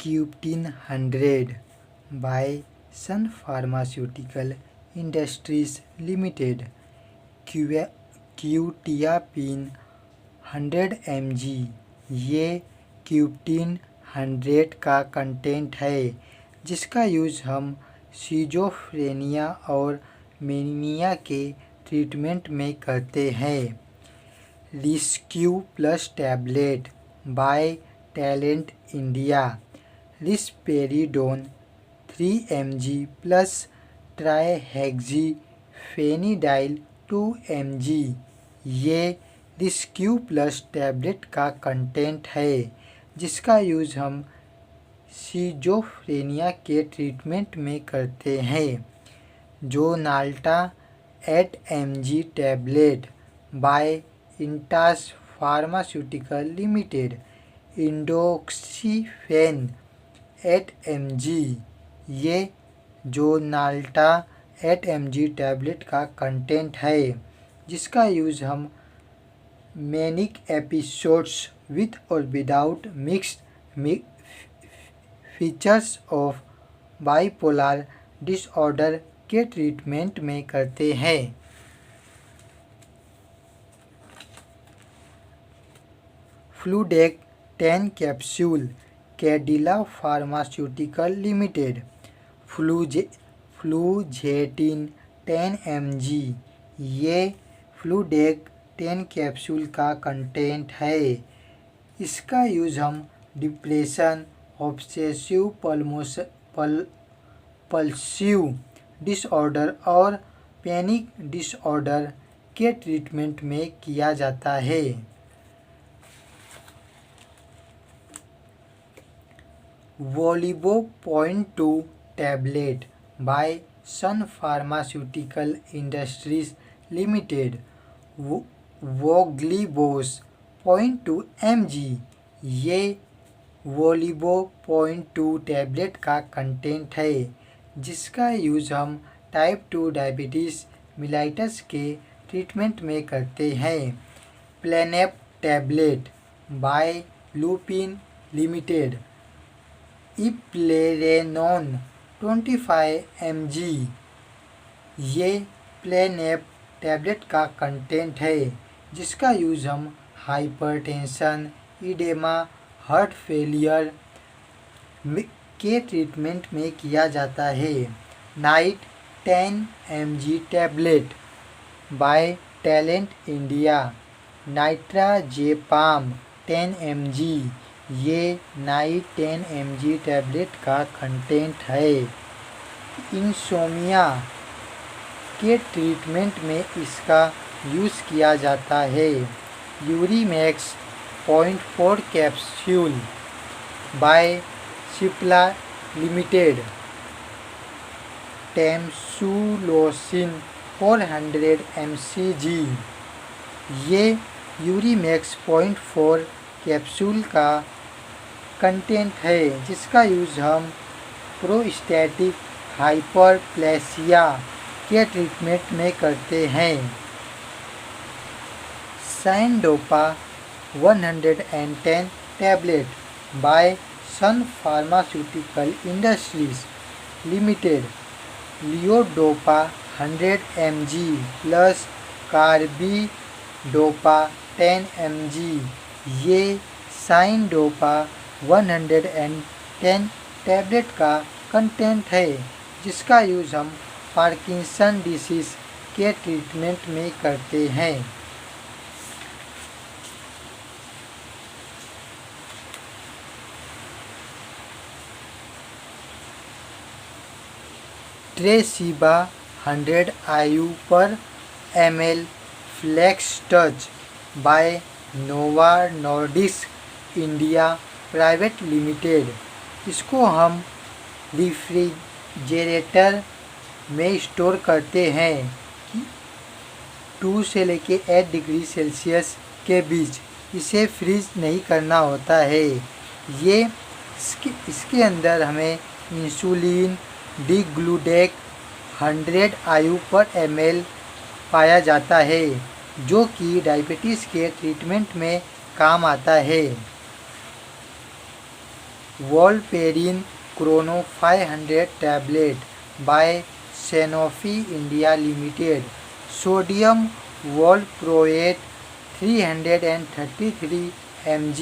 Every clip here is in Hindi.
Q1500 by Sun Pharmaceutical Industries Limited। क्यूटियापिन 100 mg ये Q1500 का कंटेंट है जिसका यूज़ हम सिजोफ्रेनिया और मेनिया के ट्रीटमेंट में करते हैं। रिस्क्यू plus tablet by Talent India. Risperidone 3 mg plus trihexyphenidyl 2 mg ये रिस्क्यू प्लस टैबलेट का कंटेंट है जिसका यूज़ हम सिजोफ्रेनिया के ट्रीटमेंट में करते हैं। जो नाल्टा 8 mg tablet by Intas pharmaceutical limited. Endoxifen 8 mg ये जो नाल्टा 8 mg टैबलेट का कंटेंट है जिसका यूज़ हम मैनिक एपिसोड्स विथ और without mixed features of bipolar disorder के ट्रीटमेंट में करते हैं। फ्लूडेक 10 capsule Cadila pharmaceutical limited. Fluoxetine 10 mg ये फ्लूडेक 10 कैप्सूल का कंटेंट है। इसका यूज़ हम डिप्रेशन, ऑब्सेसिव पल्सिव डिसऑर्डर और पैनिक डिसऑर्डर के ट्रीटमेंट में किया जाता है। वोलिवो 0.2 tablet by Sun pharmaceutical industries limited. वोग्लिबोस 0.2 mg ये वोलिवो 0.2 टैबलेट का कंटेंट है जिसका यूज़ हम टाइप 2 डायबिटीज़ मिलाइटस के ट्रीटमेंट में करते हैं। प्लेनेप tablet by Lupin limited. Eplerenone 25 mg ये प्लेनेप टैबलेट का कंटेंट है जिसका यूज़ हम हाइपरटेंशन, इडेमा, हार्ट फेलियर के ट्रीटमेंट में किया जाता है। Nite 10 mg tablet by Talent India. Nitrazepam 10 mg ये नाइट 10 mg टैबलेट का कंटेंट है। इंसोमिया के ट्रीटमेंट में इसका यूज़ किया जाता है। यूरीमैक्स 0.4 capsule by Cipla limited. Tamsulosin 400 mcg ये यूरीमैक्स 0.4 कैप्सूल का कंटेंट है जिसका यूज़ हम प्रोस्टैटिक हाइपरप्लेसिया के ट्रीटमेंट में करते हैं। सैंडोपा 110 tablet by Sun pharmaceutical industries limited. Levodopa 100 mg plus carbidopa 10 mg ये साइंडोपा 110 टैबलेट का कंटेंट है जिसका यूज़ हम पार्किंसन डिसीज़ के ट्रीटमेंट में करते हैं। ट्रेसिबा 100 IU पर ml flex touch by Novo Nordisk India private limited. इसको हम रेफ्रिजरेटर में स्टोर करते हैं 2 से लेके 8 डिग्री सेल्सियस के बीच। इसे फ्रीज नहीं करना होता है। ये इसके अंदर हमें इंसुलिन डिग्लूडेक 100 IU पर ml पाया जाता है जो कि डायबिटीज़ के ट्रीटमेंट में काम आता है। वोल्पेरिन Chrono 500 tablet by Sanofi India limited, sodium valproate 333 mg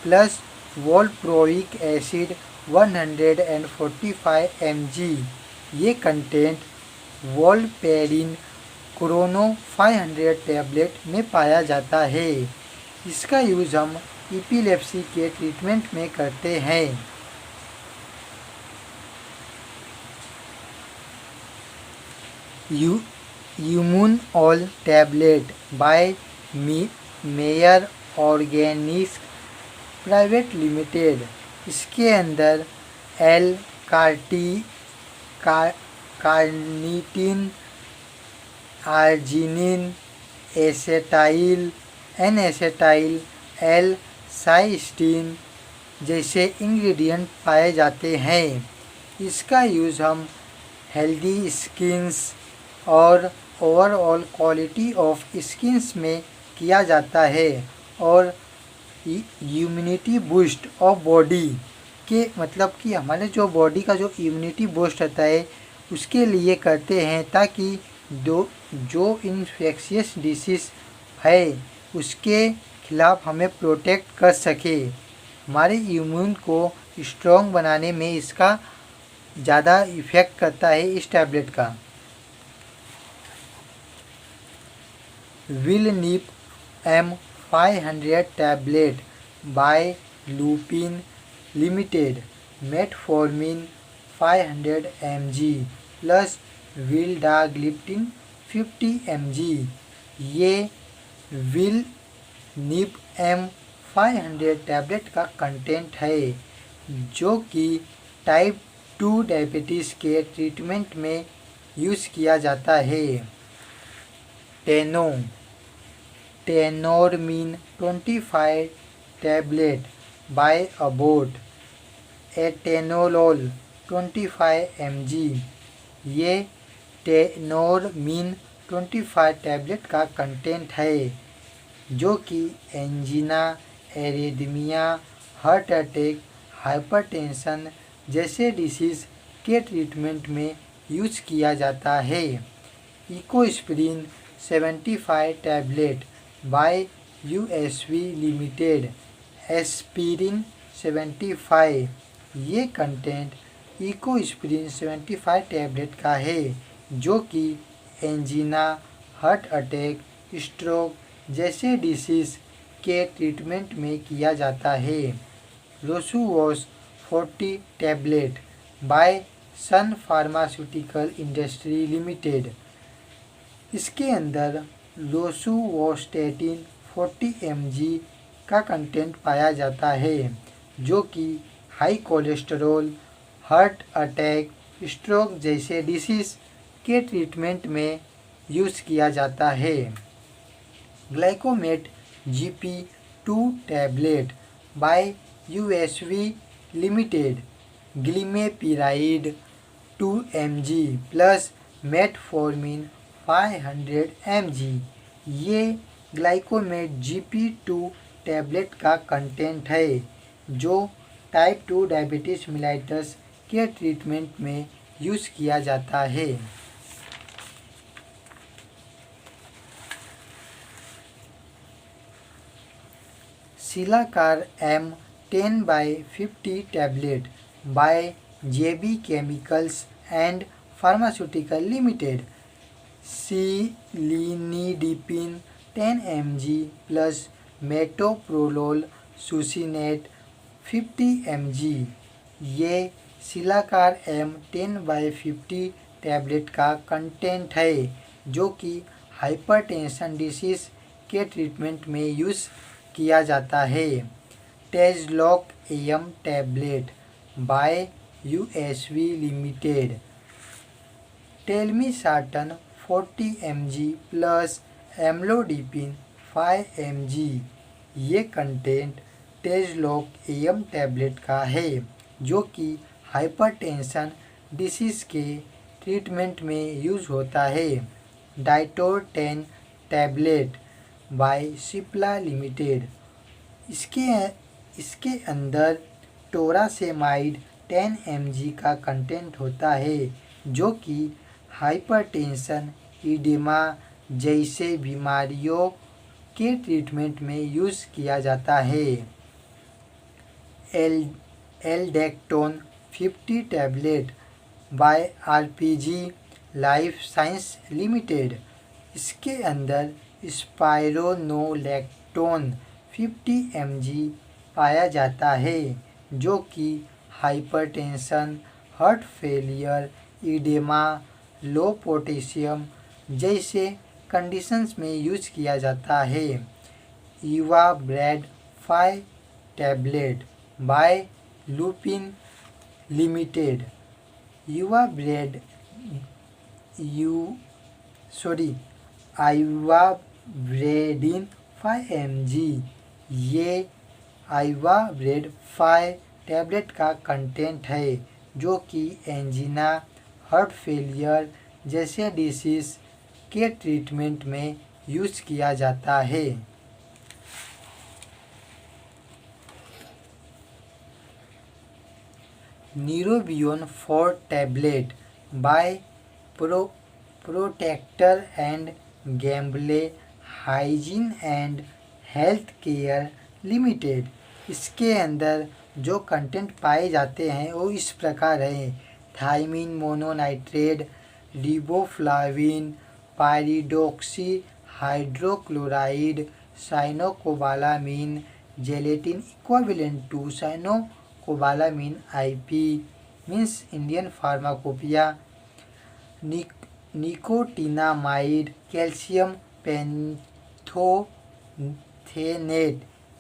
plus valproic acid 145 mg। ये कंटेंट वोल्पेरिन क्रोनो 500 टैबलेट में पाया जाता है। इसका यूज़ हम एपिलेप्सी के ट्रीटमेंट में करते हैं। इम्यूनऑल tablet by Meyer organics private limited, इसके अंदर L carnitine, arginine, acetyl, N acetyl, L cysteine जैसे इंग्रेडिएंट पाए जाते हैं। इसका यूज़ हम हेल्दी स्किन्स और ओवरऑल क्वालिटी ऑफ स्किन्स में किया जाता है और इम्यूनिटी बूस्ट ऑफ बॉडी के मतलब कि हमारे जो बॉडी का जो इम्यूनिटी बूस्ट होता है उसके लिए करते हैं, ताकि जो इन्फेक्शियस डिसीज़ है उसके खिलाफ हमें प्रोटेक्ट कर सके। हमारे इम्यून को स्ट्रॉन्ग बनाने में इसका ज़्यादा इफ़ेक्ट करता है इस टैबलेट का। Vilnip M500 tablet by Lupin limited, metformin 500 mg plus vildagliptin 50 mg। ये विलनीप M500 टैबलेट का कंटेंट है जो कि टाइप 2 डायबिटीज़ के ट्रीटमेंट में यूज़ किया जाता है। Tenormin 25 tablet by Abbott, atenolol 25 mg। ये टेनोरमिन 25 टैबलेट का कंटेंट है जो कि angina, arrhythmia, heart attack, hypertension जैसे डिसीज़ के ट्रीटमेंट में यूज किया जाता है। Ecosprin 75 tablet by USV limited, aspirin 75। ये कंटेंट इकोस्प्रिन 75 टैबलेट का है जो कि एंजीना, हार्ट अटैक, स्ट्रोक जैसे डिसीज़ के ट्रीटमेंट में किया जाता है। रोसुवॉस 40 tablet by Sun pharmaceutical industry limited, इसके अंदर रोसुवॉस्टेटिन 40 mg का कंटेंट पाया जाता है जो कि high cholesterol, heart attack, stroke जैसे डिसीज़ के ट्रीटमेंट में यूज़ किया जाता है। Glycomet GP2 tablet by USV limited, glimepiride 2 mg plus metformin 500 mg। ये ग्लाइकोमेट GP2 टैबलेट का कंटेंट है जो टाइप 2 डायबिटीज़ मिलाइटस के ट्रीटमेंट में यूज़ किया जाता है। सिलाकार M10/50 tablet by JB chemicals and pharmaceutical limited, cilnidipine 10 mg plus metoprolol succinate 50 mg। ये सिलाकार M10/50 टैबलेट का कंटेंट है जो कि हाइपरटेंशन डिसीज़ के ट्रीटमेंट में यूज़ किया जाता है। Tazloc AM tablet by USV limited, telmisartan 40 mg plus amlodipine 5 mg। ये कंटेंट टेजलॉक AM टैबलेट का है जो कि हाइपरटेंशन डिसीज़ के ट्रीटमेंट में यूज़ होता है। Dytor 10 tablet by Cipla limited, इसके अंदर टोरासेमाइड 10 mg का कंटेंट होता है, जो कि हाइपरटेंशन, इडेमा जैसे बीमारियों के ट्रीटमेंट में यूज़ किया जाता है। Aldactone 50 tablet by RPG life science limited. इसके अंदर स्पाइरोनोलैक्टोन 50 mg पाया जाता है, जो कि hypertension, heart failure, oedema, low potassium जैसे कंडीशंस में यूज किया जाता है। ईवा ब्रेड 5 टैबलेट बाय लुपिन लिमिटेड। ईवा ब्रेड आइवा ब्रेडिन 5 mg। ये आइवा ब्रेड 5 टैबलेट का कंटेंट है, जो कि एंजीना, हार्ट फेलियर जैसे डिसीज के ट्रीटमेंट में यूज किया जाता है। न्यूरोबियोन 4 tablet by Procter and Gamble hygiene and health care limited. इसके अंदर जो कंटेंट पाए जाते हैं वो इस प्रकार हैं: thiamine mononitrate, riboflavin, pyridoxine hydrochloride, cyanocobalamin, gelatin equivalent to cyanocobalamin IP means Indian pharmacopoeia, nicotinamide, calcium pantothenate.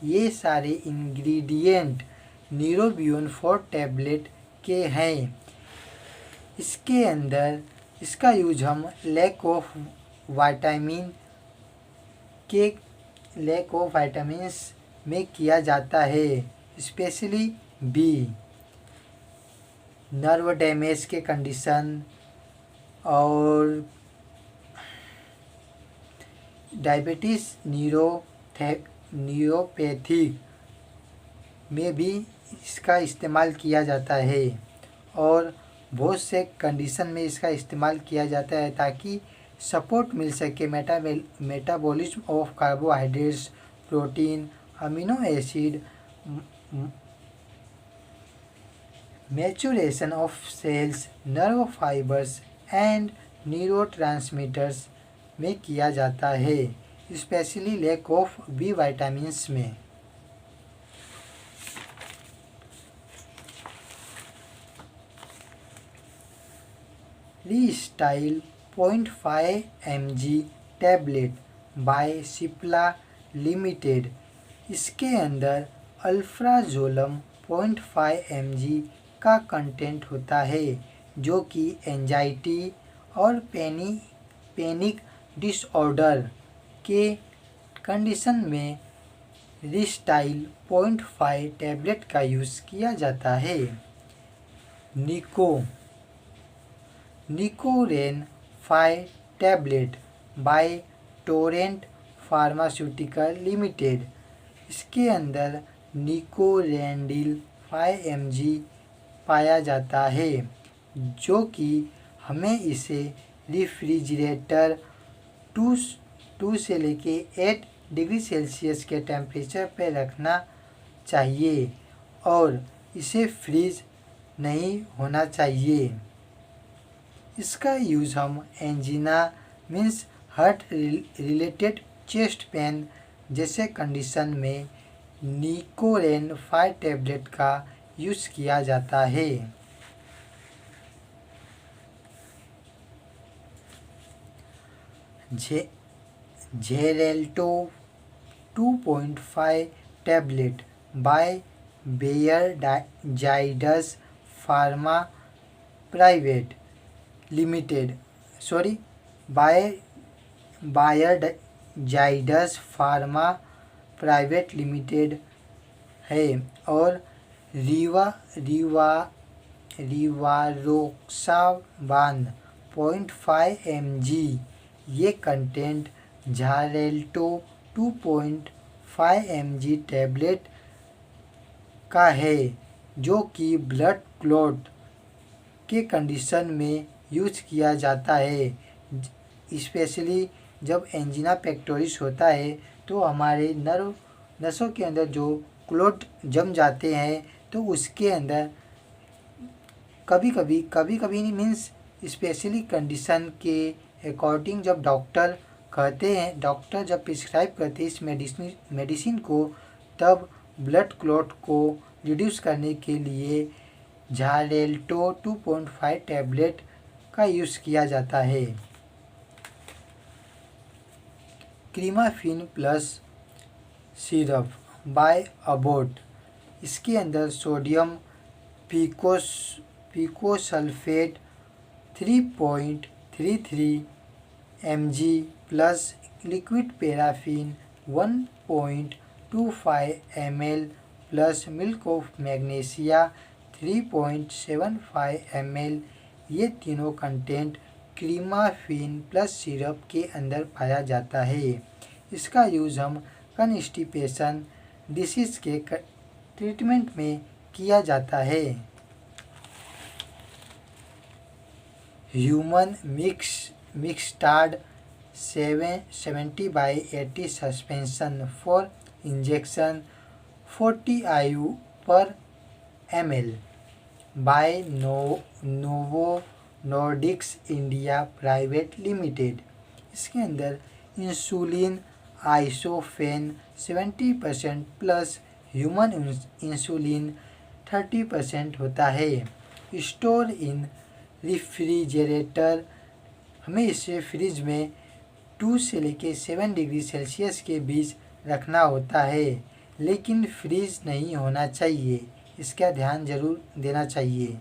ये सारे इंग्रेडिएंट न्यूरोबियोन 4 टैबलेट के हैं। इसके अंदर इसका यूज हम लैक ऑफ वाइटामिन्स में किया जाता है, स्पेशली बी, नर्व डैमेज के कंडीशन और डायबिटीज़ न्यूरोपैथी में भी इसका इस्तेमाल किया जाता है और बहुत से कंडीशन में इसका इस्तेमाल किया जाता है ताकि सपोर्ट मिल सके metabolism of carbohydrates, protein, amino acid, maturation of cells, nerve fibres and neurotransmitters में किया जाता है, specially lack of B vitamins में। Restyle 0.5 mg tablet by Cipla limited. इसके अंदर अल्फ्राजोलम 0.5 mg का कंटेंट होता है, जो कि एंजाइटी और पैनिक डिसऑर्डर के कंडीशन में रीस्टाइल 0.5 टैबलेट का यूज़ किया जाता है। Nikoran 5 tablet by Torrent pharmaceutical limited. इसके अंदर निकोरेंडिल 5 mg पाया जाता है, जो कि हमें इसे रेफ्रिजरेटर 2 से लेके 8 डिग्री सेल्सियस के टेम्परेचर पे रखना चाहिए और इसे फ्रीज नहीं होना चाहिए। इसका यूज़ हम angina means heart related chest pain जैसे कंडीशन में निकोरेन 5 टैबलेट का यूज़ किया जाता है। Xarelto 2.5 tablet by Bayer Zydus pharma private limited Bayer Zydus pharma private limited है और रिवारोक्साबान 0.5 mg। ये कंटेंट झारेल्टो 2.5 mg टैबलेट का है, जो कि ब्लड क्लॉट के कंडीशन में यूज किया जाता है। स्पेशली जब एंजिना पेक्टोरिस होता है तो हमारे नर्व नसों के अंदर जो क्लॉट जम जाते हैं तो उसके अंदर कभी कभी नहीं मीन्स स्पेशली कंडीशन के अकॉर्डिंग जब डॉक्टर जब प्रिस्क्राइब करते हैं इस मेडिसिन को, तब ब्लड क्लॉट को रिड्यूस करने के लिए झारेल्टो 2.5 टैबलेट का यूज़ किया जाता है। Cremaffin plus syrup by Abbott, इसके अंदर sodium picosulfate 3.33 mg plus liquid paraffin 1.25 ml plus milk of magnesia 3.75 ml, ये तीनों कंटेंट क्रीमाफिन प्लस सिरप के अंदर पाया जाता है। इसका यूज़ हम कॉन्स्टिपेशन डिसीज के ट्रीटमेंट में किया जाता है। Human Mixtard 70/80 suspension for injection 40 IU पर ml by Novo Nordisk India private limited. इसके अंदर insulin isophane 70% plus human insulin 30% होता है। स्टोर इन रेफ्रिजरेटर, हमें इसे फ्रिज में 2 से लेकर 7 डिग्री सेल्सियस के बीच रखना होता है, लेकिन फ्रीज नहीं होना चाहिए, इसका ध्यान जरूर देना चाहिए।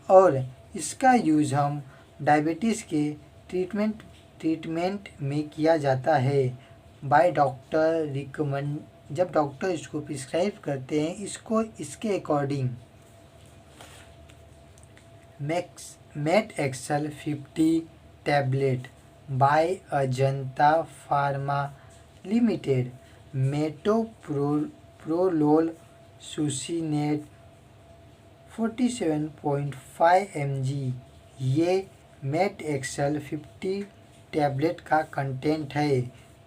और इसका यूज़ हम डायबिटीज़ के ट्रीटमेंट में किया जाता है बाय डॉक्टर रिकमेंड, जब डॉक्टर इसको प्रिस्क्राइब करते हैं इसके according. Met XL 50 tablet by Ajanta pharma limited, metoprolol succinate 47.5 mg, ये मेट एक्सल 50 टैबलेट का कंटेंट है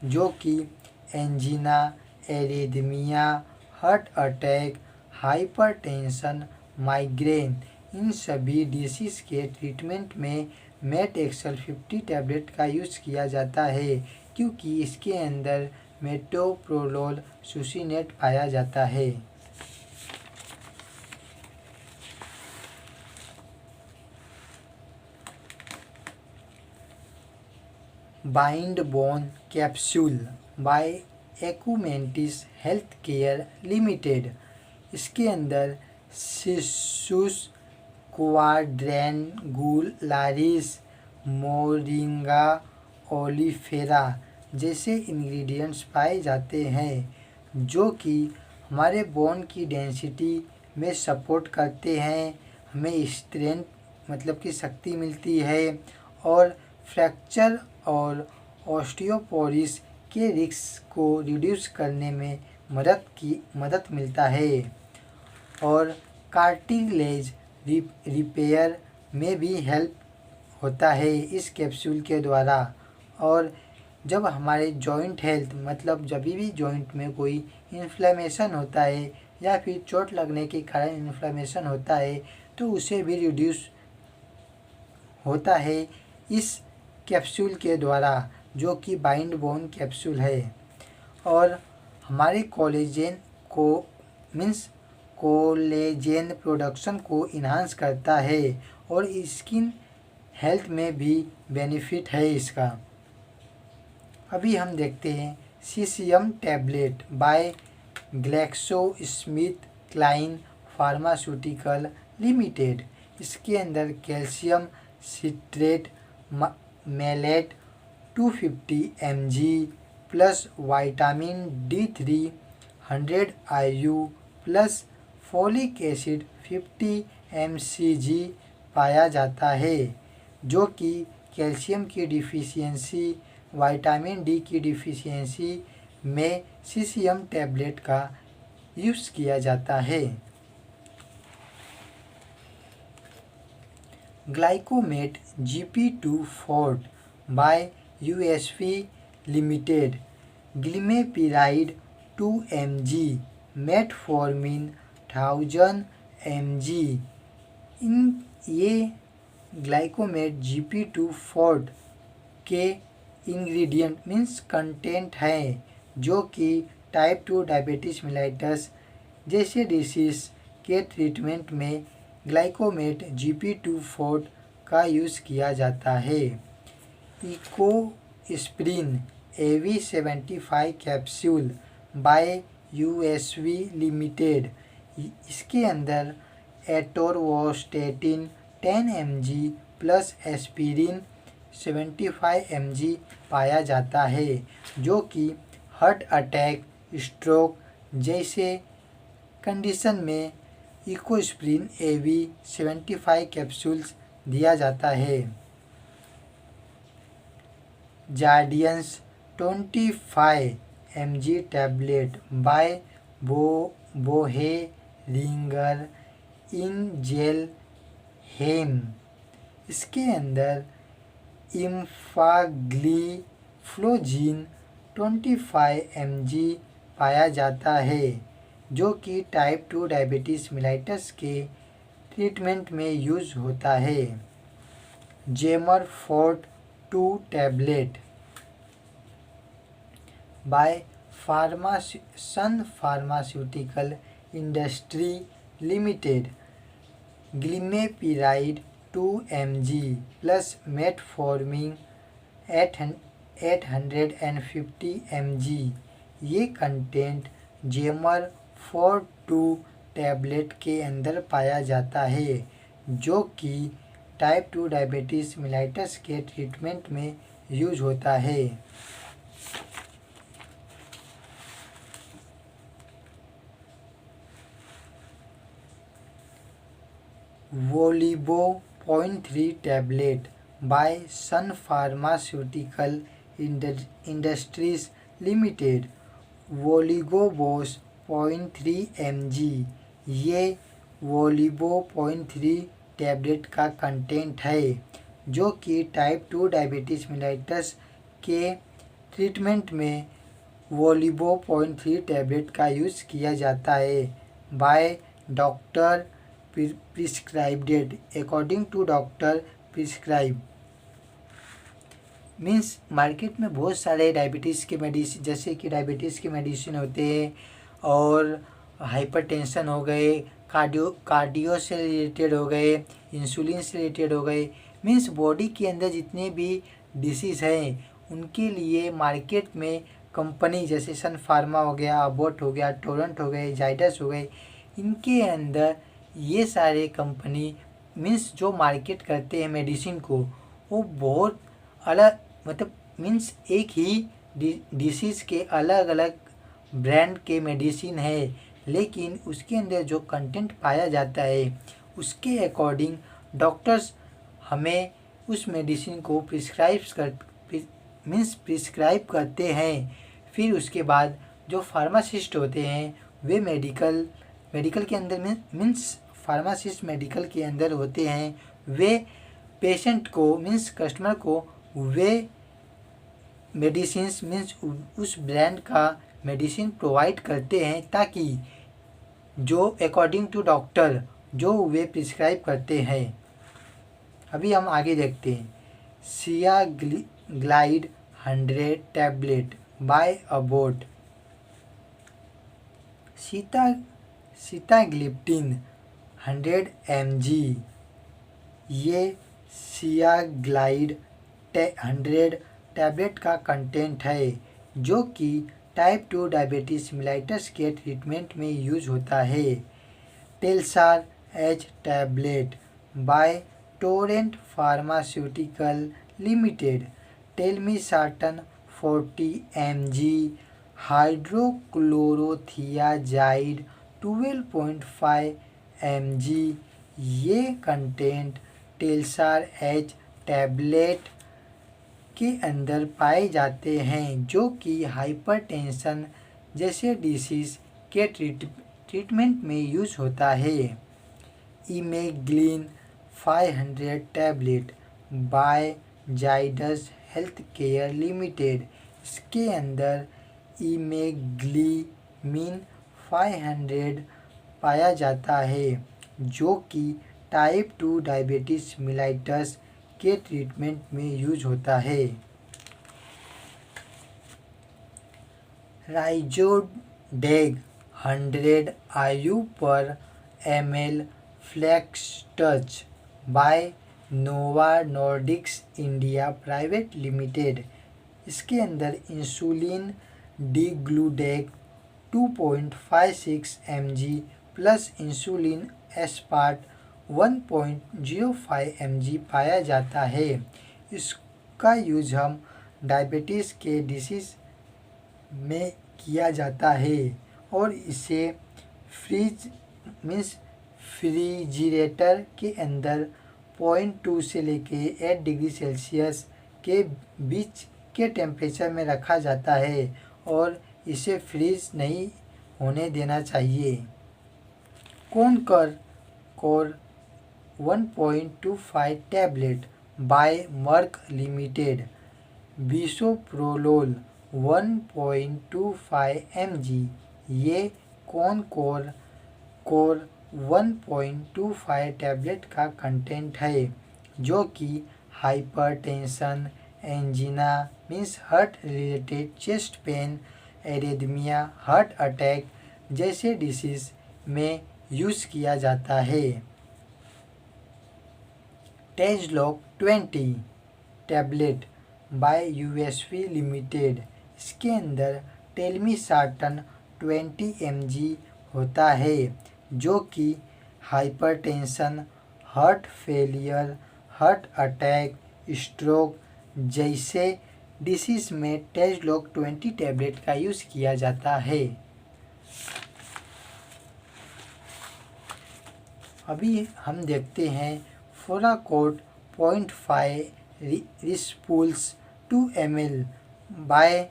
जो कि angina, arrhythmia, heart attack, hypertension, migraine, इन सभी डिसीज़ के ट्रीटमेंट में मेट एक्सल 50 टैबलेट का यूज़ किया जाता है, क्योंकि इसके अंदर मेटोप्रोलोल सुसीनेट पाया जाता है। बाइंड बोन कैप्सूल बाय एक्यूमेंटिस हेल्थ केयर लिमिटेड, इसके अंदर सिसुस क्वाड्रेंगुलारिस, मोरिंगा ओलिफेरा जैसे इंग्रेडिएंट्स पाए जाते हैं, जो कि हमारे बोन की डेंसिटी में सपोर्ट करते हैं, हमें स्ट्रेंथ मतलब कि शक्ति मिलती है और फ्रैक्चर और ऑस्टियोपोरोसिस के रिस्क को रिड्यूस करने में मदद मिलता है और कार्टिलेज रिपेयर में भी हेल्प होता है इस कैप्सूल के द्वारा। और जब हमारे जॉइंट हेल्थ मतलब जब भी जॉइंट में कोई इन्फ्लेमेशन होता है या फिर चोट लगने के कारण इन्फ्लेमेशन होता है तो उसे भी रिड्यूस होता है इस कैप्सूल के द्वारा, जो कि बाइंड बोन कैप्सूल है। और हमारे कोलेजन प्रोडक्शन को इन्हांस करता है और स्किन हेल्थ में भी बेनिफिट है इसका। अभी हम देखते हैं सीसियम tablet by GlaxoSmithKline pharmaceutical limited, इसके अंदर calcium citrate malate 250 mg plus vitamin D3 100 IU plus folic acid 50 mcg पाया जाता है, जो कि कैल्शियम की डिफिशियंसी, विटामिन डी की डिफिशियंसी में सीसियम टैबलेट का यूज़ किया जाता है। Glycomet GP2 forte by USP लिमिटेड, ग्लिमेपिराइड 2 mg, मेटफॉर्मिन 1000 mg। ये ग्लाइकोमेट GP2 फोर्ट के इंग्रेडिएंट मीन्स कंटेंट हैं जो कि टाइप 2 डायबिटीज मेलाइटस जैसे डिसीज के ट्रीटमेंट में ग्लाइकोमेट GP2 फोर्ट का यूज़ किया जाता है। Ecosprin AV75 capsule by USP लिमिटेड, इसके अंदर atorvastatin 10 mg plus aspirin 75 mg पाया जाता है जो कि हार्ट अटैक, स्ट्रोक जैसे कंडीशन में इकोस्प्रिन AV75 कैप्सूल्स दिया जाता है। Jardiance 25 mg tablet by Boehringer Ingelheim, इसके अंदर इम्फाग्लिफ्लोजिन 25 mg पाया जाता है जो कि टाइप 2 डायबिटीज़ मेलाइटस के ट्रीटमेंट में यूज़ होता है। जेमर forte 2 tablet by Sun pharmaceutical industry limited, glimepiride 2 mg plus metformin 850 mg। ये कंटेंट जेमर 42 टैबलेट के अंदर पाया जाता है जो कि टाइप 2 डायबिटीज़ मेलाइटस के ट्रीटमेंट में यूज होता है। वोलिबो 0.3 tablet by Sun pharmaceutical industries limited, वोलिगोबोस 0.3 mg। ये वोलिबो 0.3 टैबलेट का कंटेंट है जो कि टाइप 2 डायबिटीज़ मेलाइटस के ट्रीटमेंट में वोलिबो 0.3 टैबलेट का यूज़ किया जाता है by doctor prescribed, according to doctor prescribe. Means market में बहुत सारे डायबिटीज़ के मेडिसिन जैसे कि डायबिटीज़ के मेडिसिन होते हैं और हाइपरटेंशन हो गए, कार्डियो से रिलेटेड हो गए, इंसुलिन से रिलेटेड हो गए। मीन्स बॉडी के अंदर जितने भी डिसीज़ हैं उनके लिए मार्केट में कंपनी जैसे सन फार्मा हो गया, अबॉट हो गया, टोरेंट हो गए, जाइडस हो गए, इनके अंदर ये सारे कंपनी मीन्स जो मार्केट करते हैं मेडिसिन को वो बहुत अलग मतलब मीन्स एक ही डिसीज़ के अलग अलग ब्रांड के मेडिसिन है, लेकिन उसके अंदर जो कंटेंट पाया जाता है उसके अकॉर्डिंग डॉक्टर्स हमें उस मेडिसिन को प्रिस्क्राइब करते हैं। फिर उसके बाद जो फार्मासिस्ट होते हैं वे मेडिकल के अंदर मीन्स फार्मासिस्ट मेडिकल के अंदर होते हैं, वे पेशेंट को मीन्स कस्टमर को वे मेडिसिन्स मीन्स उस ब्रांड का मेडिसिन प्रोवाइड करते हैं ताकि जो अकॉर्डिंग टू डॉक्टर जो वे प्रिस्क्राइब करते हैं। अभी हम आगे देखते हैं। सियाग्लाइड 100 टैबलेट बाय अबॉट, सीताग्लिप्टिन 100 mg। ये सियाग्लाइड 100 टैबलेट का कंटेंट है जो कि टाइप 2 डायबिटीज़ मेलाइटस के ट्रीटमेंट में यूज होता है। Telsar H tablet by Torrent pharmaceutical limited, telmisartan 40 mg, hydrochlorothiazide 12.5 mg। ये कंटेंट टेलसार H टैबलेट के अंदर पाए जाते हैं जो कि हाइपरटेंशन जैसे डिसीज़ के ट्रीटमेंट में यूज होता है। इमेग्लिन 500 tablet by Zydus health care limited. इसके अंदर इमेग्लीमिन 500 पाया जाता है जो कि टाइप 2 डायबिटीज़ मिलाइटस के ट्रीटमेंट में यूज होता है। राइजोडेग 100 IU पर ml FlexTouch by Novo Nordisk India private limited. इसके अंदर insulin degludec 2.56 mg plus insulin aspart 1.05 mg पाया जाता है। इसका यूज हम डायबिटीज़ के डिसीज़ में किया जाता है और इसे फ्रिजिरेटर के अंदर 0.2 से लेके 8 डिग्री सेल्सियस के बीच के टेम्परेचर में रखा जाता है और इसे फ्रीज नहीं होने देना चाहिए। कोर 1.25 tablet by Merck limited. Bisoprolol 1.25 mg। ये कोर 1.25 टैबलेट का कंटेंट है जो कि hypertension, angina means heart related, chest pain, arrhythmia, heart attack जैसे डिसीज़ में यूज़ किया जाता है। टेजलॉक 20 टैबलेट बाय यूएसपी लिमिटेड। इसके अंदर टेलमिसार्टन 20 mg होता है जो कि hypertension, heart failure, heart attack, stroke जैसे डिसीज़ में टेजलॉक 20 टैबलेट का यूज़ किया जाता है। अभी हम देखते हैं फोराकोट 0.5 respules 2 ml by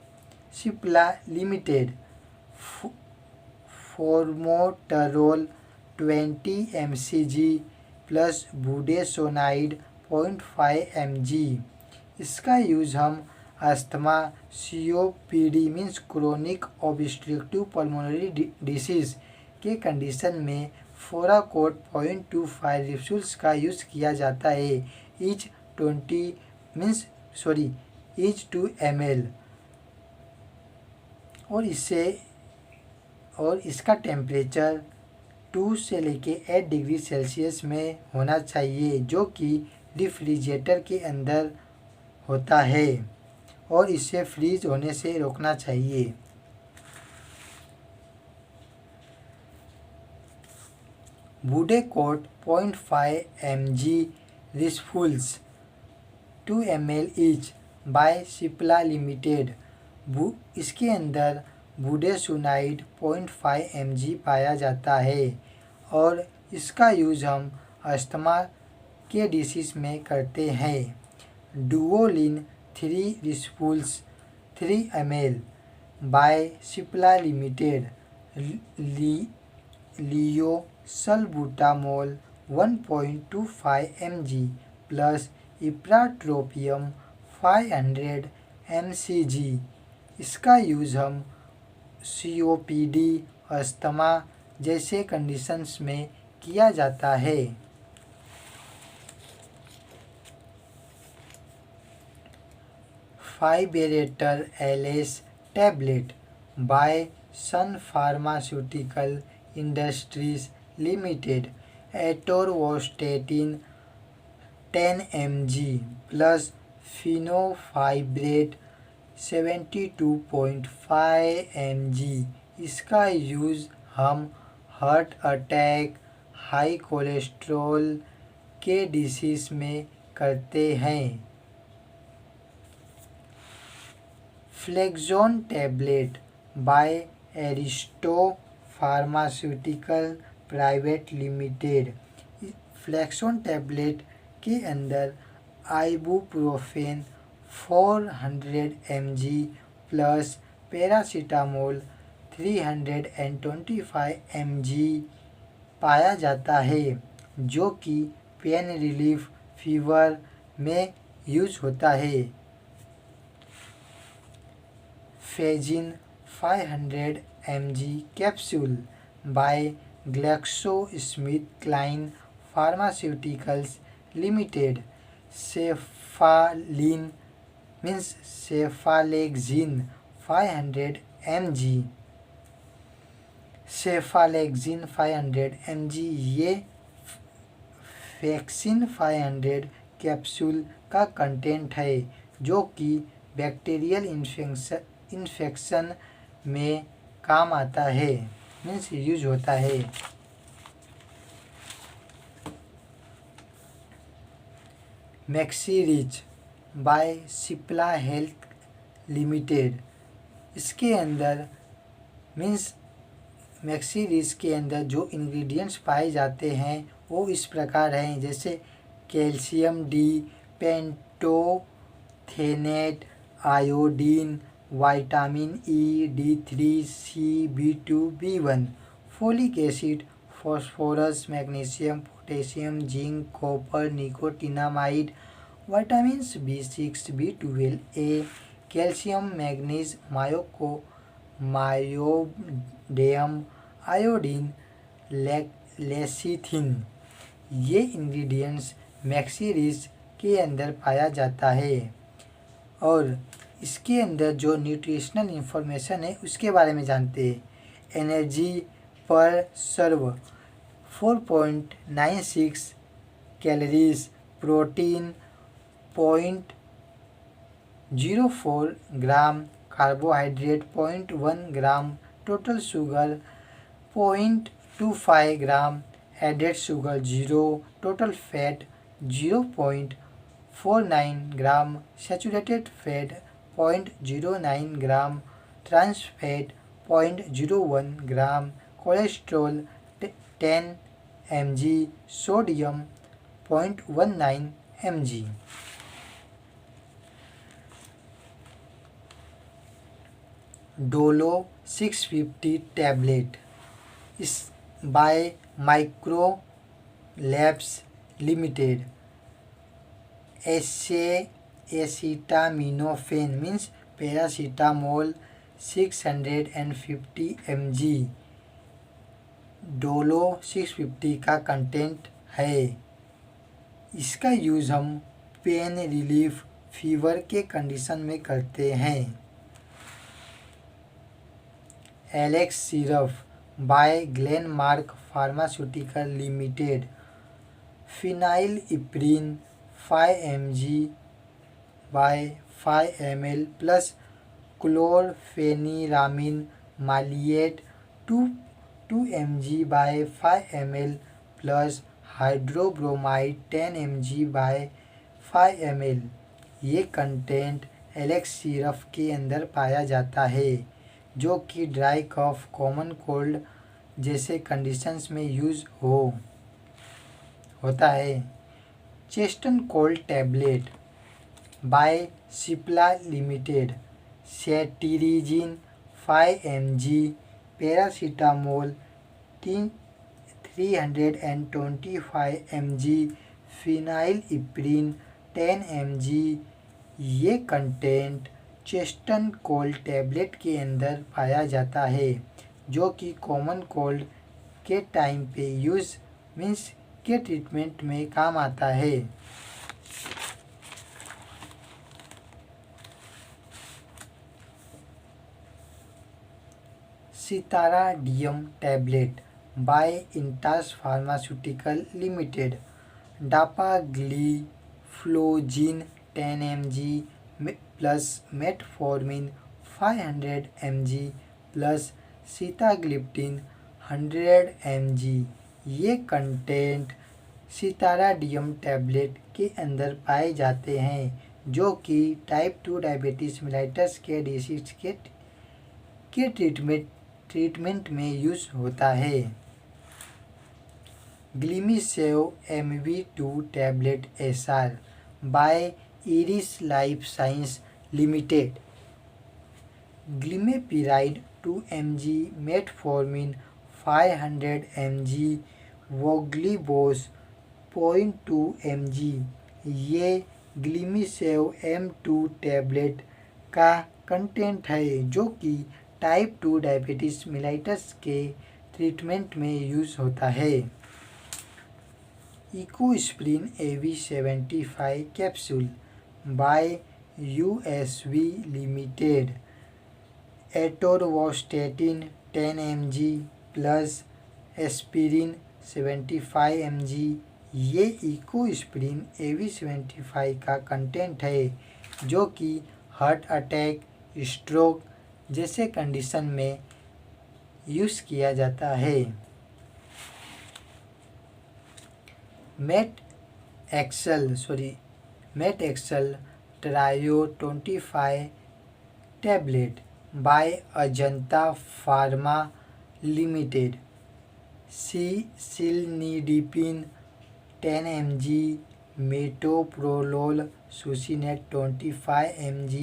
Cipla limited. Formoterol 20 mcg plus budesonide 0.5 mg। इसका यूज़ हम asthma, COPD means chronic obstructive pulmonary disease के कंडीशन में फोराकोट 0.25 रिस्पूल्स का यूज़ किया जाता है ईच 2 ml और इसका टेम्परेचर 2 से लेके 8 डिग्री सेल्सियस में होना चाहिए जो कि रेफ्रिजरेटर के अंदर होता है और इसे फ्रीज होने से रोकना चाहिए। Budecort 0.5 mg respules 2 ml each by Cipla limited. इसके अंदर बुडेसोनाइड 0.5 mg पाया जाता है और इसका यूज़ हम अस्थमा के डिसीज़ में करते हैं। डुओलिन 3 respules 3 ml by Cipla limited. Levosalbutamol 1.25 mg plus ipratropium 500 mcg। इसका यूज़ हम COPD, अस्थमा जैसे कंडीशंस में किया जाता है। फाइबेरेटर LS tablet by Sun pharmaceutical industries limited. Atorvastatin 10 mg plus fenofibrate 72.5 mg। इसका यूज़ हम हार्ट अटैक, हाई कोलेस्ट्रॉल के डिसीज़ में करते हैं। फ्लेक्सोन tablet by Aristo pharmaceutical private limited. फ्लेक्सोन टैबलेट के अंदर ibuprofen 400 mg plus paracetamol 325 mg पाया जाता है जो कि पेन रिलीफ फीवर में यूज होता है। फेजिन 500 mg capsule by GlaxoSmithKline pharmaceuticals limited. सेफालिन means cephalexin 500 mg। Cephalexin 500 mg ये वैक्सीन 500 कैप्सूल का कंटेंट है जो कि बैक्टीरियल इन्फेक्शन में काम आता है, मीन्स यूज होता है। मैक्सीरिज बाय सिप्ला हेल्थ लिमिटेड। इसके अंदर मीन्स मैक्सीरिज के अंदर जो इंग्रेडिएंट्स पाए जाते हैं वो इस प्रकार हैं, जैसे calcium D, pantothenate, iodine, vitamin E, D3, C, B2, B1, folic acid, phosphorus, magnesium, potassium, zinc, copper, nicotinamide, vitamins B6, B12, A, calcium, manganese, मायोडियम, आयोडीन, लेसिथिन, ये इंग्रेडिएंट्स मैक्सीरिज के अंदर पाया जाता है। और इसके अंदर जो न्यूट्रिशनल इंफॉर्मेशन है उसके बारे में जानते हैं। Energy per serve 4.96 calories, protein 0.04 gram, carbohydrate 0.1 gram, total sugar 0.25 gram, added sugar 0, total fat 0.49 gram, saturated fat 0.09 gram, trans fat 0.01 gram, cholesterol 10 mg, sodium 0.19 mg। डोलो 650 tablet is by Micro Labs limited. Acetaminophen means paracetamol 650 mg डोलो 650 का कंटेंट है। इसका यूज़ हम पेन रिलीफ फीवर के कंडीशन में करते हैं। Alex syrup bye Glenmark pharmaceutical limited. Phenylephrine 5 mg by 5 ml plus chlorpheniramine maleate 2 mg by 5 ml plus hydrobromide 10 mg by 5 ml। ये कंटेंट एलेक्स सिरप के अंदर पाया जाता है जो कि ड्राई कफ, कॉमन कोल्ड जैसे कंडीशंस में यूज़ होता है। Cheston cold tablet by Cipla limited. Cetirizine 5 mg, paracetamol 325 mg, phenylephrine 10 mg। ये कंटेंट चेस्टन कोल्ड टैबलेट के अंदर पाया जाता है जो कि कॉमन कोल्ड के टाइम पे यूज़ मीन्स के ट्रीटमेंट में काम आता है। Sitaradium tablet by Intas pharmaceutical limited. Dapagliflozin 10 mg plus metformin 500 mg plus sitagliptin 100 mg। ये कंटेंट सिताराडियम टैबलेट के अंदर पाए जाते हैं जो कि टाइप 2 डायबिटीज़ मेलाइटस के डिसीज के ट्रीटमेंट में यूज़ होता है। Glimisave MV2 tablet SR by Eris life science limited. Glimepiride 2 mg, metformin 500 mg, वोग्लीबोस 0.2 mg ये ग्लिमिसेव M2 टैबलेट का कंटेंट है जो कि टाइप 2 डायबिटीज मेलाइटस के ट्रीटमेंट में यूज़ होता है। Ecosprin AV75 capsule by USV limited. Atorvastatin 10 mg plus aspirin 75 mg ये इकोस्प्रिन AV75 का कंटेंट है जो कि हार्ट अटैक, स्ट्रोक जैसे कंडीशन में यूज़ किया जाता है। Met XL Trio 25 tablet by Ajanta pharma limited. Cilnidipine 10 mg metoprolol succinate 25 mg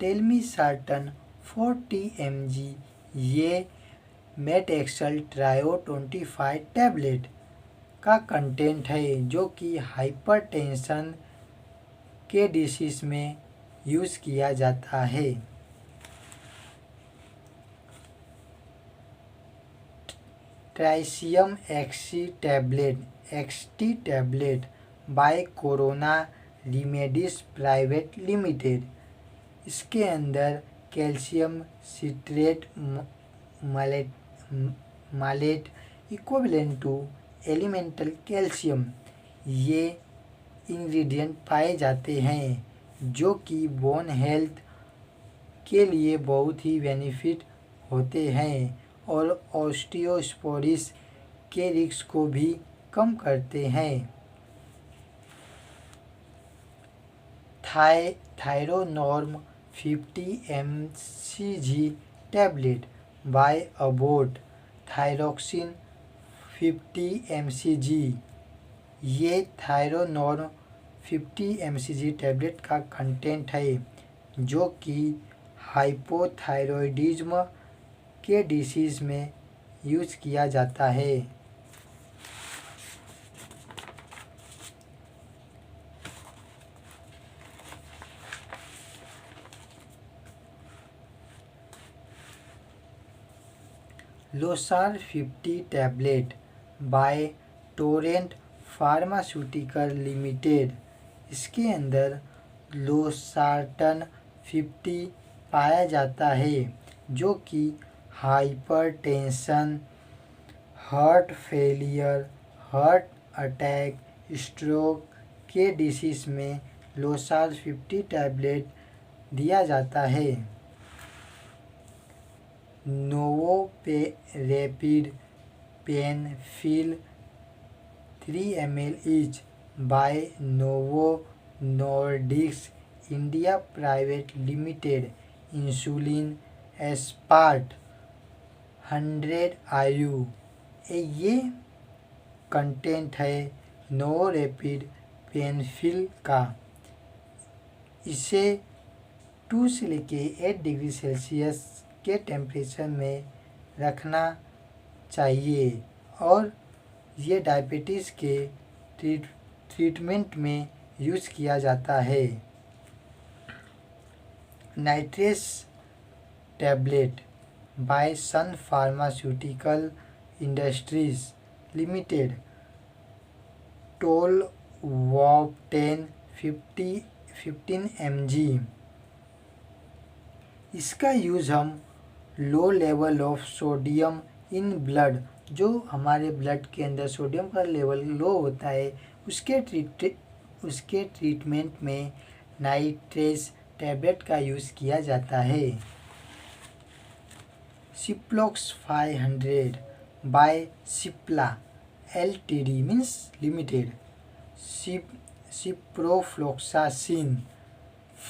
telmisartan 40 mg ये मेट एक्सेल ट्रायो 25 टैबलेट का कंटेंट है जो कि हाइपरटेंशन के डिसीज में यूज़ किया जाता है। Tricium XT tablet by Corona remedies private limited. इसके अंदर calcium citrate malate equivalent to elemental calcium ये इंग्रेडिएंट पाए जाते हैं जो कि बोन हेल्थ के लिए बहुत ही बेनिफिट होते हैं और ऑस्टियोस्पोरिस के रिस्क को भी कम करते हैं। Thyronorm 50 mcg tablet by Abbott thyroxine 50 mcg ये थायरोनॉर्म 50 mcg टैबलेट का कंटेंट है जो कि हाइपोथायरॉयडिज्म के डिसीज में यूज़ किया जाता है। Losar 50 tablet by Torrent pharmaceutical limited. इसके अंदर लोसार्टन 50 पाया जाता है जो कि hypertension, heart failure, heart attack, stroke के डिसीज में लोसार 50 टैबलेट दिया जाता है। NovoRapid Penfill 3 ml each by Novo Nordisk India private limited. Insulin aspart 100 IU ये कंटेंट है नोवोरेपिड पेनफिल का। इसे 2 से लेके 8 डिग्री सेल्सियस के टेम्परेचर में रखना चाहिए और ये डायबिटीज़ के ट्रीटमेंट में यूज़ किया जाता है। नाइट्रेस tablet by Sun pharmaceutical industries limited. टोलवॉप्टेन 15 mg इसका यूज़ हम low level of sodium in blood जो हमारे ब्लड के अंदर सोडियम का लेवल लो होता है उसके ट्रीटमेंट में नाइट्रेस टैबलेट का यूज़ किया जाता है। Ciplox 500 by Cipla LTD means limited. Ciprofloxacin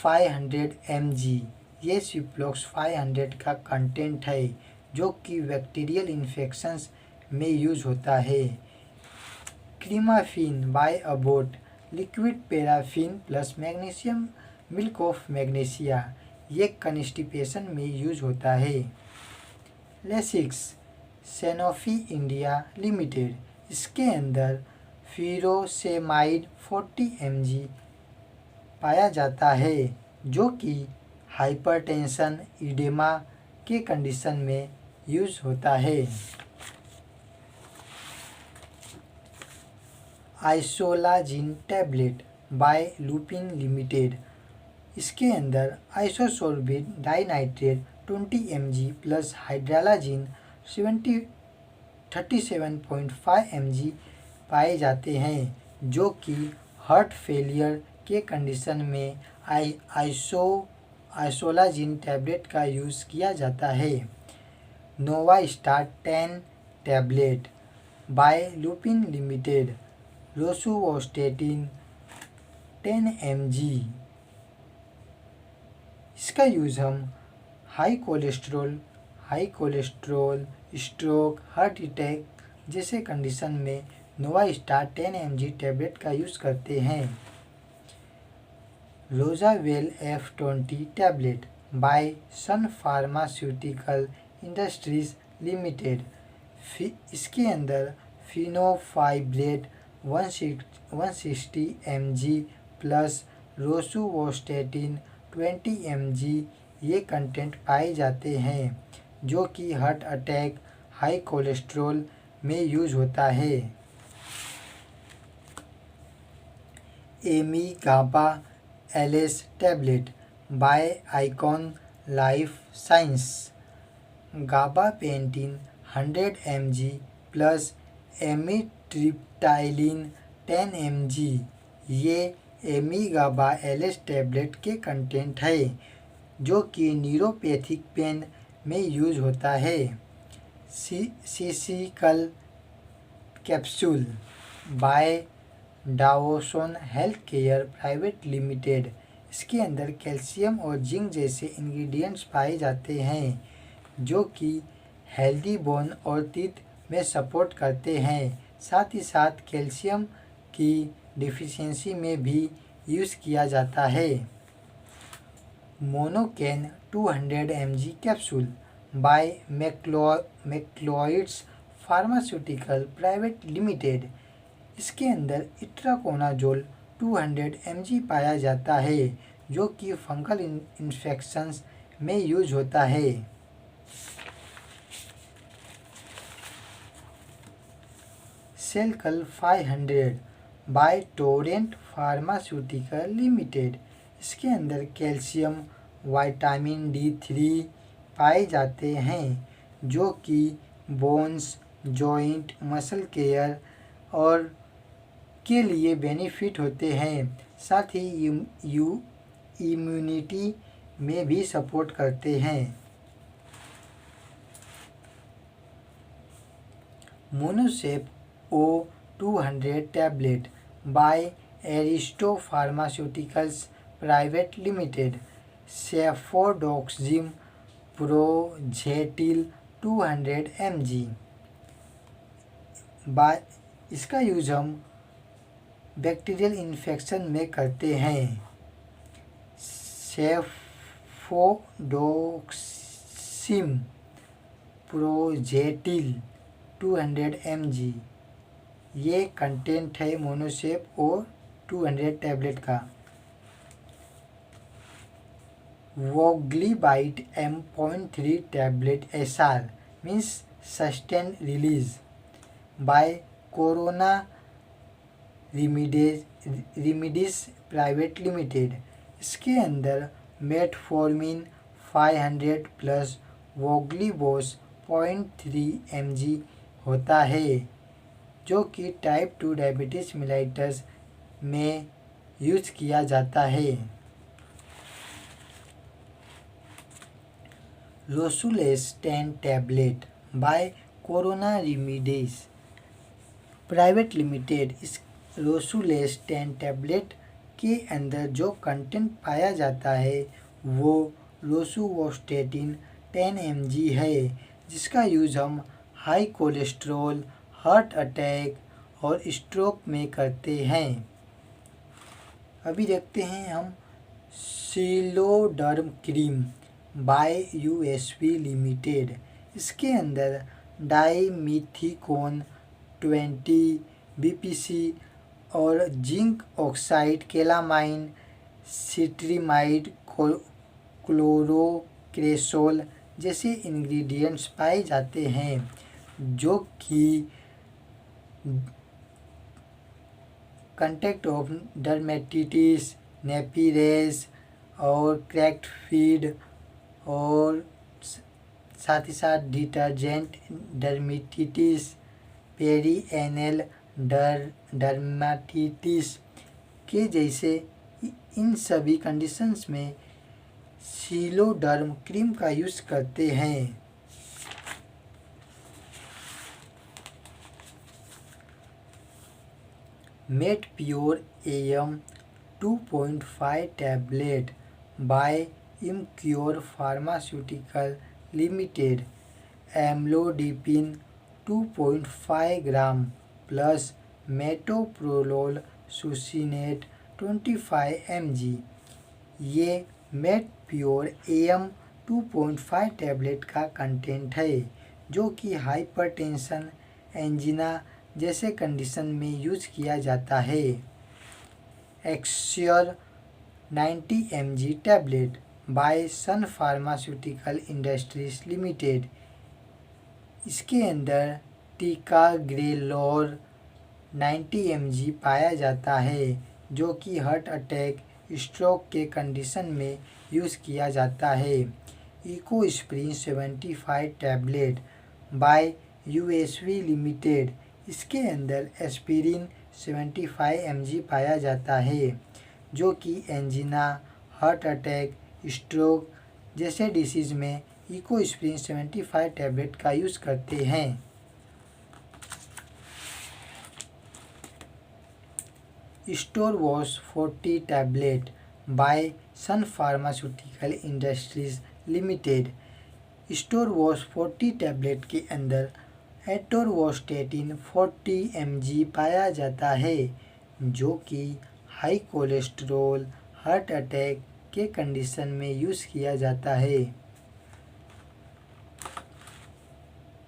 500 mg ये सिप्लोक्स 500 का कंटेंट है जो कि बैक्टीरियल इन्फेक्शंस में यूज़ होता है। Cremaffin by Abbott liquid paraffin plus magnesium milk of magnesia ये कॉन्स्टिपेशन में यूज़ होता है। Lasix Sanofi India limited. इसके अंदर फ्यूरोसेमाइड 40 mg पाया जाता है, जो कि हाइपरटेंशन इडेमा के कंडीशन में यूज होता है। आइसोलाजिन टैबलेट बाय लुपिन लिमिटेड, इसके अंदर आइसोसोर्बिन डाइनाइट्रेट 20 mg प्लस हाइड्रालाजिन 37.5 mg पाए जाते हैं, जो कि हार्ट फेलियर के कंडीशन में आइसोलाजिन टैबलेट का यूज़ किया जाता है। Novastar 10 tablet by Lupin limited, rosuvastatin 10 mg, इसका यूज़ हम high cholesterol, stroke, heart attack जैसे कंडीशन में नोवास्टार 10 mg टैबलेट का यूज़ करते हैं। Rozavel F20 tablet by Sun pharmaceutical industries limited, इसके अंदर fenofibrate 160 mg plus rosuvastatin 20 mg ये कंटेंट पाए जाते हैं, जो कि हार्ट अटैक, हाई कोलेस्ट्रॉल में यूज होता है। Amigaba LS tablet by Icon life science, gabapentin 100 mg plus amitriptyline 10 mg ये एमीगाबा एलएस टैबलेट के कंटेंट है, जो कि न्यूरोपैथिक पेन में यूज होता है। Sisical capsule by Dawson health care private limited, इसके अंदर कैल्शियम और जिंक जैसे इंग्रेडिएंट्स पाए जाते हैं, जो कि हेल्दी बोन और टीथ में सपोर्ट करते हैं। साथ ही साथ कैल्शियम की डिफिशियंसी में भी यूज़ किया जाता है। Monocan 200 mg capsule by Macleods pharmaceutical private limited, इसके अंदर इट्राकोनाजोल 200 mg पाया जाता है, जो कि फंगल इन्फेक्शंस में यूज होता है। सेलकल 500 बाय टोरेंट फार्मास्यूटिकल लिमिटेड, इसके अंदर कैल्शियम, विटामिन D3 पाए जाते हैं, जो कि बोन्स, जॉइंट, मसल केयर और के लिए बेनिफिट होते हैं। साथ ही इम्यूनिटी में भी सपोर्ट करते हैं। Monocef O200 tablet by Aristo pharmaceuticals private limited, cefpodoxime proxetil 200 mg इसका यूज हम बैक्टीरियल इन्फेक्शन में करते हैं। सेफोडोक्सिम प्रोजेटिल 200 mg ये कंटेंट है मोनोसेप O200 टैबलेट का। Voglibite M.3 tablet SR means sustain release by Corona remedies private limited, इसके अंदर मेटफॉर्मिन 500 प्लस वोग्लीबोस 0.3 mg होता है, जो कि टाइप 2 डायबिटीज मिलाइटस में यूज किया जाता है। Rosuless 10 tablet by Corona remedies private limited, इस रोसुलेस 10 टैबलेट के अंदर जो कंटेंट पाया जाता है वो रोसुवास्टेटिन 10 mg है, जिसका यूज़ हम हाई कोलेस्ट्रॉल, हार्ट अटैक और स्ट्रोक में करते हैं। अभी देखते हैं हम सिलोडर्म क्रीम बाय USP लिमिटेड, इसके अंदर डाइमिथिकोन 20 बीपीसी और जिंक ऑक्साइड, कैलामाइन, सिट्रीमाइड, क्लोरोक्रेसोल जैसे इंग्रेडिएंट्स पाए जाते हैं, जो कि कंटेक्ट ऑफ डर्मेटिटिस, नेपी रैश और क्रैक्ड फीड और साथ ही साथ डिटर्जेंट डर्मेटिटिस, पेरिएनल डर्मेटिटिस के जैसे इन सभी कंडीशंस में सिलोडर्म क्रीम का यूज़ करते हैं। Met Pure M 2.5 tablet by Emcure pharmaceutical limited, amlodipine 2.5 gram plus metoprolol succinate 25 mg। ये मेट प्योर एम 2.5 टैबलेट का कंटेंट है, जो कि हाइपरटेंशन, एंजिना जैसे कंडीशन में यूज किया जाता है। Axcer 90 mg tablet by Sun pharmaceutical industries limited, इसके अंदर टिकाग्रेलोर 90 mg पाया जाता है, जो कि हार्ट अटैक, स्ट्रोक के कंडीशन में यूज़ किया जाता है। Ecosprin 75 tablet by USV limited, इसके अंदर एस्पिरिन 75 mg पाया जाता है, जो कि एंजिना, हार्ट अटैक, स्ट्रोक जैसे डिसीज़ में इकोस्प्रिन 75 टैबलेट का यूज़ करते हैं। Storvas 40 tablet by Sun pharmaceutical industries limited, Storvas 40 tablet के अंदर एटोरवोस्टेटिन 40 mg पाया जाता है, जो कि हाई कोलेस्ट्रॉल, हार्ट अटैक के कंडीशन में यूज़ किया जाता है।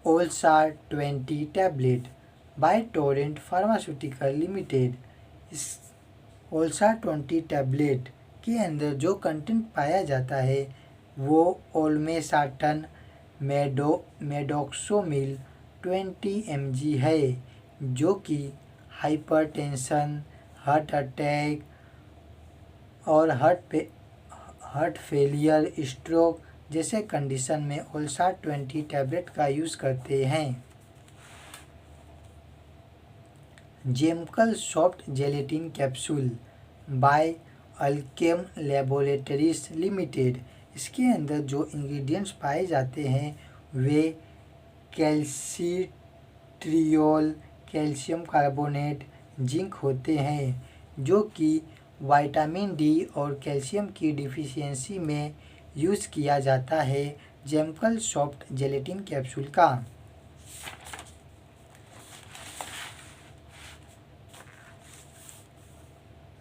Olsar 20 tablet by Torrent pharmaceutical limited, इस ओल्सा 20 टैबलेट के अंदर जो कंटेंट पाया जाता है वो ओल्मेसाटन मेडोक्सोमिल 20 mg है, जो कि हाइपरटेंशन, हार्ट अटैक और हार्ट फेलियर, स्ट्रोक जैसे कंडीशन में ओल्सा 20 टैबलेट का यूज़ करते हैं। Gemcal soft gelatin capsule by Alkem laboratories limited, इसके अंदर जो इंग्रेडिएंट्स पाए जाते हैं वे कैल्सिट्रियोल, कैल्शियम कार्बोनेट, जिंक होते हैं, जो कि विटामिन डी और कैल्शियम की डिफिशियंसी में यूज़ किया जाता है जेमकल सॉफ्ट जेलेटिन कैप्सूल का।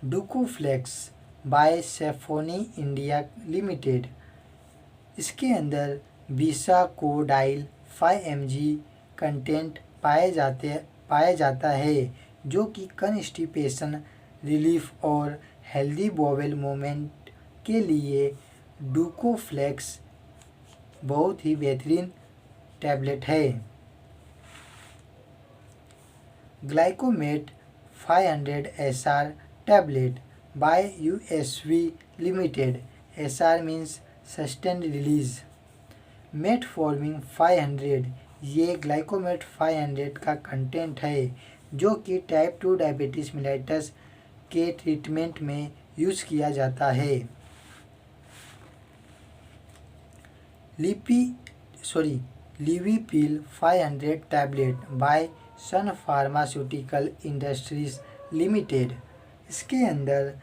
डुकोफ्लेक्स बाय सेफोनी इंडिया लिमिटेड, इसके अंदर बिसाकोडाइल 5 mg कंटेंट पाया जाता है, जो कि कॉन्स्टिपेशन रिलीफ और हेल्दी बोवेल मूवमेंट के लिए डुकोफ्लेक्स बहुत ही बेहतरीन टैबलेट है। Glycomet 500 SR tablet by USV limited, SR means sustained release, metformin 500, ये ग्लाइकोमेट 500 का कंटेंट है, जो कि टाइप 2 डायबिटीज़ मेलिटस के ट्रीटमेंट में यूज़ किया जाता है। Levipil 500 tablet by Sun pharmaceutical industries limited, इसके अंदर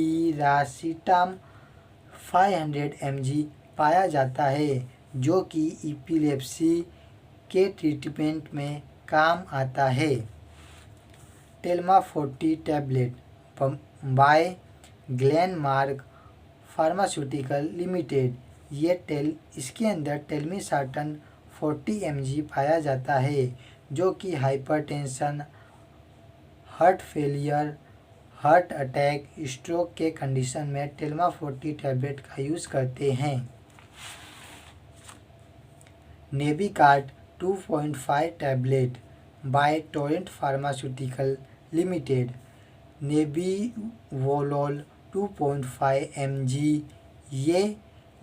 लिवेटिरासिटाम 500 mg पाया जाता है, जो कि एपिलेप्सी के ट्रीटमेंट में काम आता है। Telma 40 tablet by Glenmark pharmaceutical limited, इसके अंदर टेल्मिसाटन 40 mg पाया जाता है, जो कि hypertension, heart failure, heart attack, stroke के कंडीशन में टेल्मा 40 टैबलेट का यूज़ करते हैं। Nebicard 2.5 tablet by Torrent pharmaceutical limited. Nebivolol 2.5 mg, ये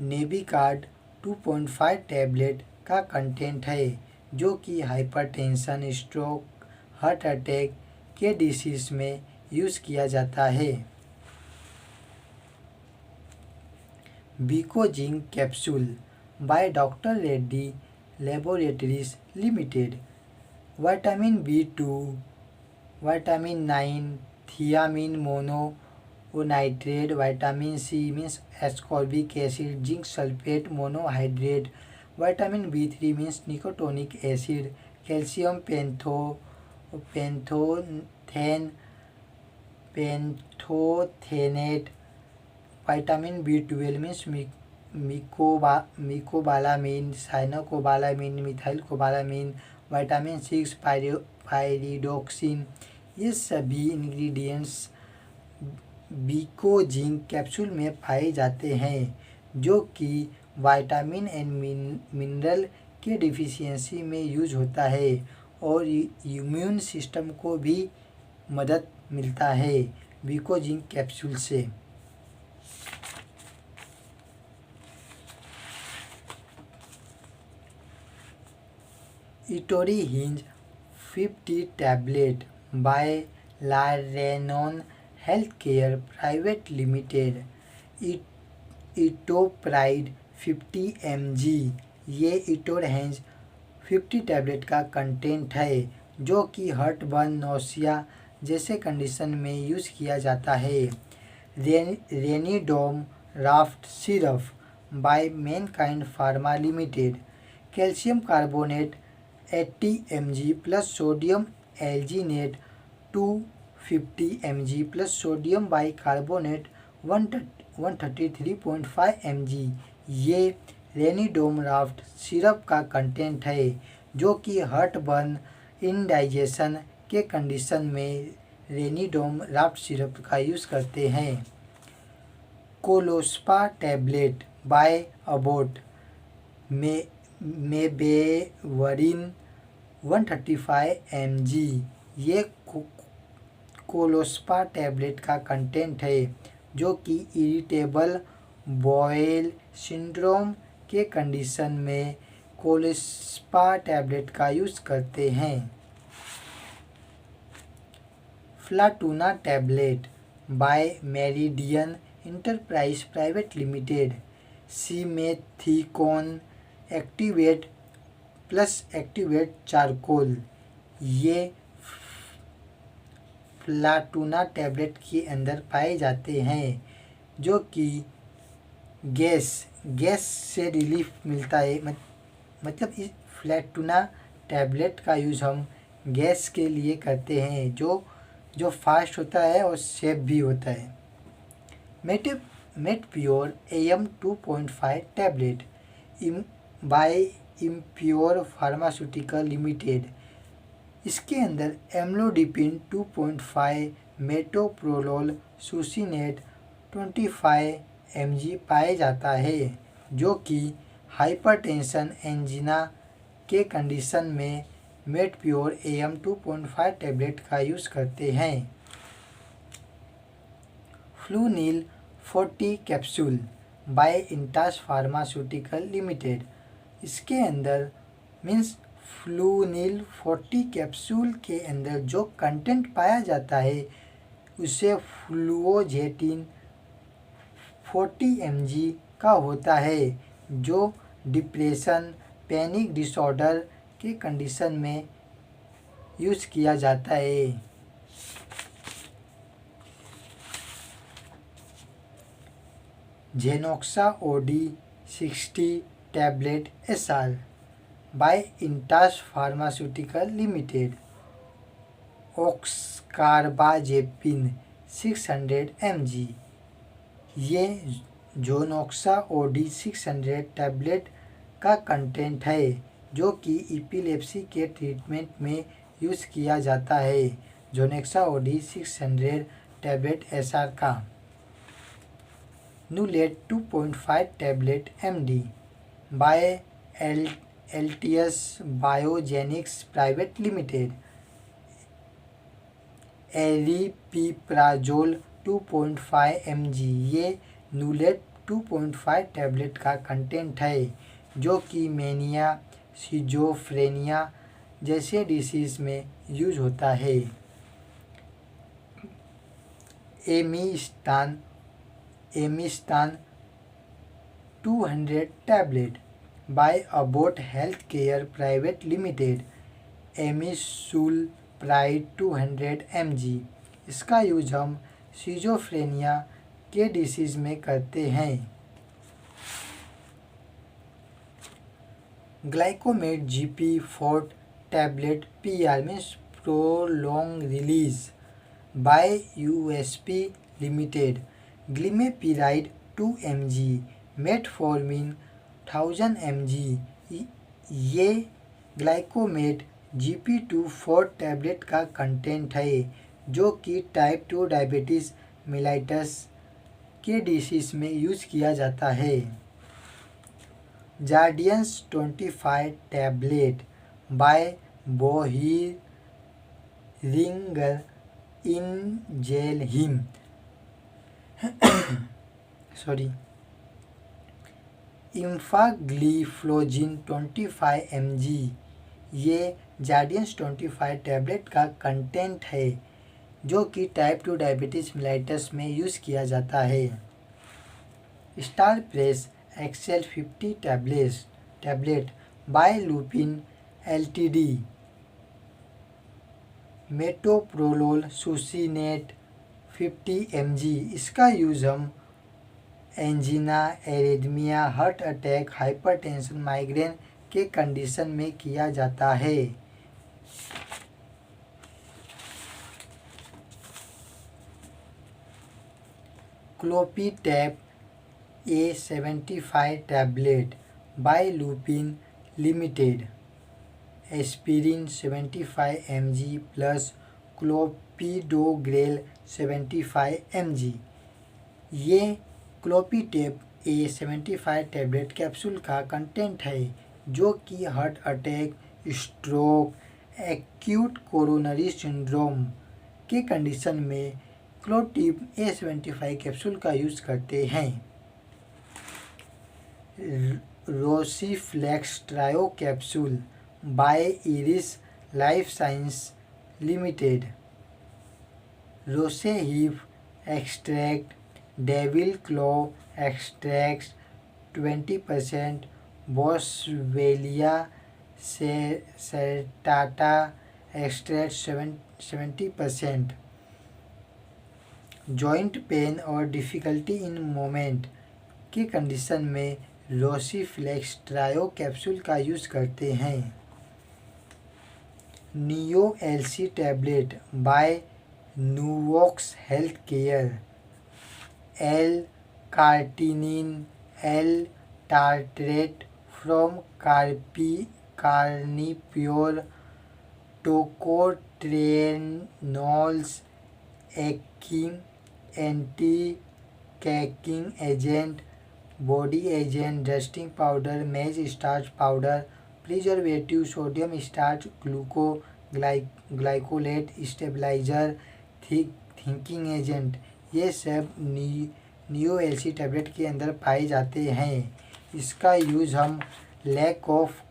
नेबिकार्ड 2.5 टैबलेट का कंटेंट है, जो कि हाइपरटेंशन, स्ट्रोक, हार्ट अटैक के डिसीज में यूज़ किया जाता है। Becozinc capsule by doctor Reddy laboratories limited. Vitamin B2, vitamin 9, thiamine mononitrate, vitamin C means ascorbic acid, zinc sulphate monohydrate, vitamin B3 means nicotinic acid, calcium pantothenate, vitamin B12 means mecobalamin, cyanocobalamin, methylcobalamin, vitamin 6 pyridoxine, ये सभी इंग्रेडिएंट्स विकोजिंग कैप्सूल में पाए जाते हैं, जो कि विटामिन एंड मिनरल के डिफिशियंसी में यूज होता है और इम्यून सिस्टम को भी मदद मिलता है विकोजिंग कैप्सूल से। इटोरीहिंज 50 टैबलेट बाय लारेनोन health care private limited. Itopride 50 mg, ये इटोरहेंज 50 टैबलेट का कंटेंट है, जो कि हार्ट बर्न, नौसिया जैसे कंडीशन में यूज़ किया जाता है। Renidom raft syrup by Mankind pharma limited. Calcium carbonate 80 mg plus sodium alginate 250 mg plus sodium bicarbonate 133.5 mg, ये रेनिडोम राफ्ट सिरप का कंटेंट है, जो कि हार्ट बर्न, इंडाइजेशन के कंडीशन में रेनिडोम राफ्ट सिरप का यूज़ करते हैं। Colospa tablet by Abbott mebeverine 135 mg, ये कोलोस्पा टैबलेट का कंटेंट है, जो कि इरिटेबल बॉयल सिंड्रोम के कंडीशन में कोलोस्पा टैबलेट का यूज़ करते हैं। Flatuna tablet by Meridian enterprise private limited. Simethicone activate plus activate charcoal, ये फ्लाटूना टैबलेट के अंदर पाए जाते हैं, जो कि गैस से रिलीफ मिलता है। मतलब इस फ्लैटूना टैबलेट का यूज़ हम गैस के लिए करते हैं, जो फास्ट होता है और सेफ भी होता है। Metpure AM 2.5 tablet by Impure pharmaceutical limited. इसके अंदर एम्लोडिपिन 2.5, मेटोप्रोलोल सुसिनेट 25 mg पाया जाता है, जो कि हाइपरटेंशन, एंजीना के कंडीशन में मेटप्योर AM 2.5 टैबलेट का यूज़ करते हैं। Flunil 40 capsule by Intas pharmaceutical limited. इसके अंदर मीन्स फ्लूनील 40 कैप्सूल के अंदर जो कंटेंट पाया जाता है, उसे फ्लुओजेटिन 40 mg का होता है, जो डिप्रेशन, पैनिक डिसऑर्डर के कंडीशन में यूज़ किया जाता है। Zenoxa OD 60 tablet SR by Intas pharmaceutical limited. Oxcarbazepine 600 mg, ये जोनोक्सा OD 600 टैबलेट का कंटेंट है, जो कि एपिलेप्सी के ट्रीटमेंट में यूज़ किया जाता है। जोनेक्सा ओडी 600 टैबलेट एसआर का। Nulet 2.5 tablet MD by Alteus biogenics private limited. Aripiprazole 2.5 mg, ये नुलेट 2.5 टैबलेट का कंटेंट है जो कि मेनिया, सिजोफ्रेनिया जैसे डिसीज़ में यूज होता है। Amistan 200 tablet by Abbott health care private limited. Amisulpride 200 mg, इसका यूज हम सिजोफ्रेनिया के डिसीज़ में करते हैं। Glycomet GP 4 tablet PR means prolong release by USP limited. Glimepiride 2 mg, metformin 1000 mg, ये ग्लाइकोमेट GP2 टैबलेट का कंटेंट है जो कि टाइप 2 डायबिटीज़ मेलाइटस के डिसीज़ में यूज़ किया जाता है। जार्डियंस 25 टैबलेट बाय बोहिरिंगर इंजेलहिम इम्फाग्लिफ्लोजिन 25 mg, ये जार्डियंस 25 टैबलेट का कंटेंट है जो कि टाइप 2 डायबिटीज़ मेलाइटस में यूज़ किया जाता है। Starpress XL 50 tablet by Lupin LTD. Metoprolol succinate 50 mg, इसका यूज़ हम angina, arrhythmia, heart attack, hypertension, migraine के कंडीशन में किया जाता है। Clopitab A75 tablet by Lupin limited. Aspirin 75 mg plus clopidogrel 75 mg, ये क्लोपीटैप A75 टैबलेट कैप्सूल का कंटेंट है जो कि heart attack, stroke, acute coronary syndrome के कंडीशन में क्लोटिप A75 कैप्सूल का यूज़ करते हैं। Rosiflex trio capsule by Eris life science limited. Rosehip extract, devil claw extract 20%, boswellia serrata extract 70%। Joint pain और डिफ़िकल्टी इन मूवमेंट की कंडीशन में रोसीफ्लेक्स ट्रायो कैप्सूल का यूज़ करते हैं। Neo LC tablet by Nuvox health care. L carnitine, L tartrate from Carnipure, tocotrienols, एक्किंग anti caking agent, body agent, dusting powder, maize starch powder, preservative, sodium starch, glycolate, stabilizer, thinking agent, ये सब नियो एलसी टैबलेट के अंदर पाए जाते हैं। इसका यूज़ हम lack of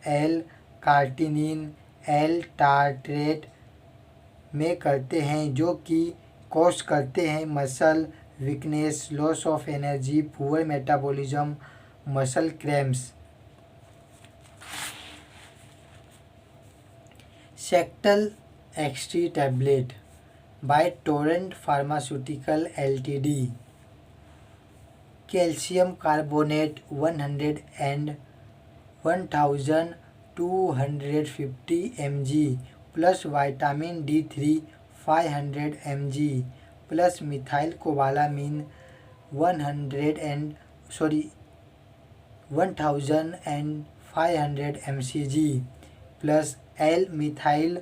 L carnitine, L tartrate में करते हैं जो कि कॉज करते हैं muscle weakness, loss of energy, poor metabolism, muscle cramps. Sectal XT tablet by Torrent pharmaceutical LTD. Calcium carbonate 100 and 1250 mg plus vitamin D3 500 mg plus methyl cobalamin 1500 mcg plus L methyl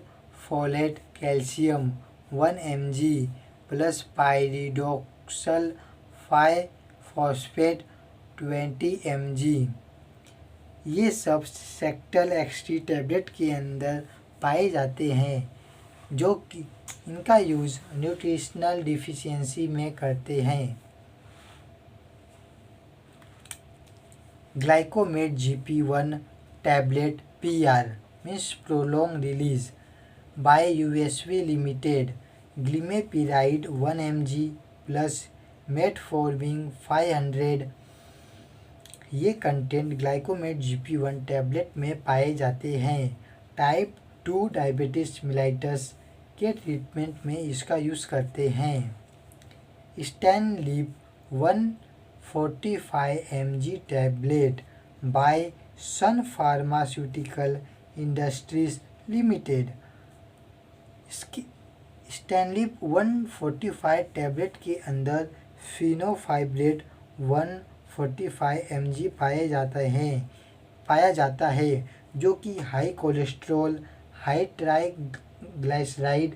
folate calcium 1 mg plus pyridoxal 5 phosphate 20 mg। ये सब सेक्टल एक्सटी टैबलेट के अंदर पाए जाते हैं, जो कि इनका यूज़ न्यूट्रिशनल डिफिशियंसी में करते हैं। Glycomet GP1 tablet PR means prolong release bye USV limited glimepiride 1 mg plus metformin 500 ये कंटेंट ग्लाइकोमेट GP1 टैबलेट में पाए जाते हैं। टाइप 2 डायबिटीज मिलाइटस के ट्रीटमेंट में इसका यूज़ करते हैं। स्टैनलिप 145 mg tablet by Sun pharmaceutical industries limited. स्टैनलिप 145 tablet के अंदर फिनोफाइब्रेट 145 mg पाया जाता है, जो कि हाई कोलेस्ट्रॉल हाई ट्राइग्लिसराइड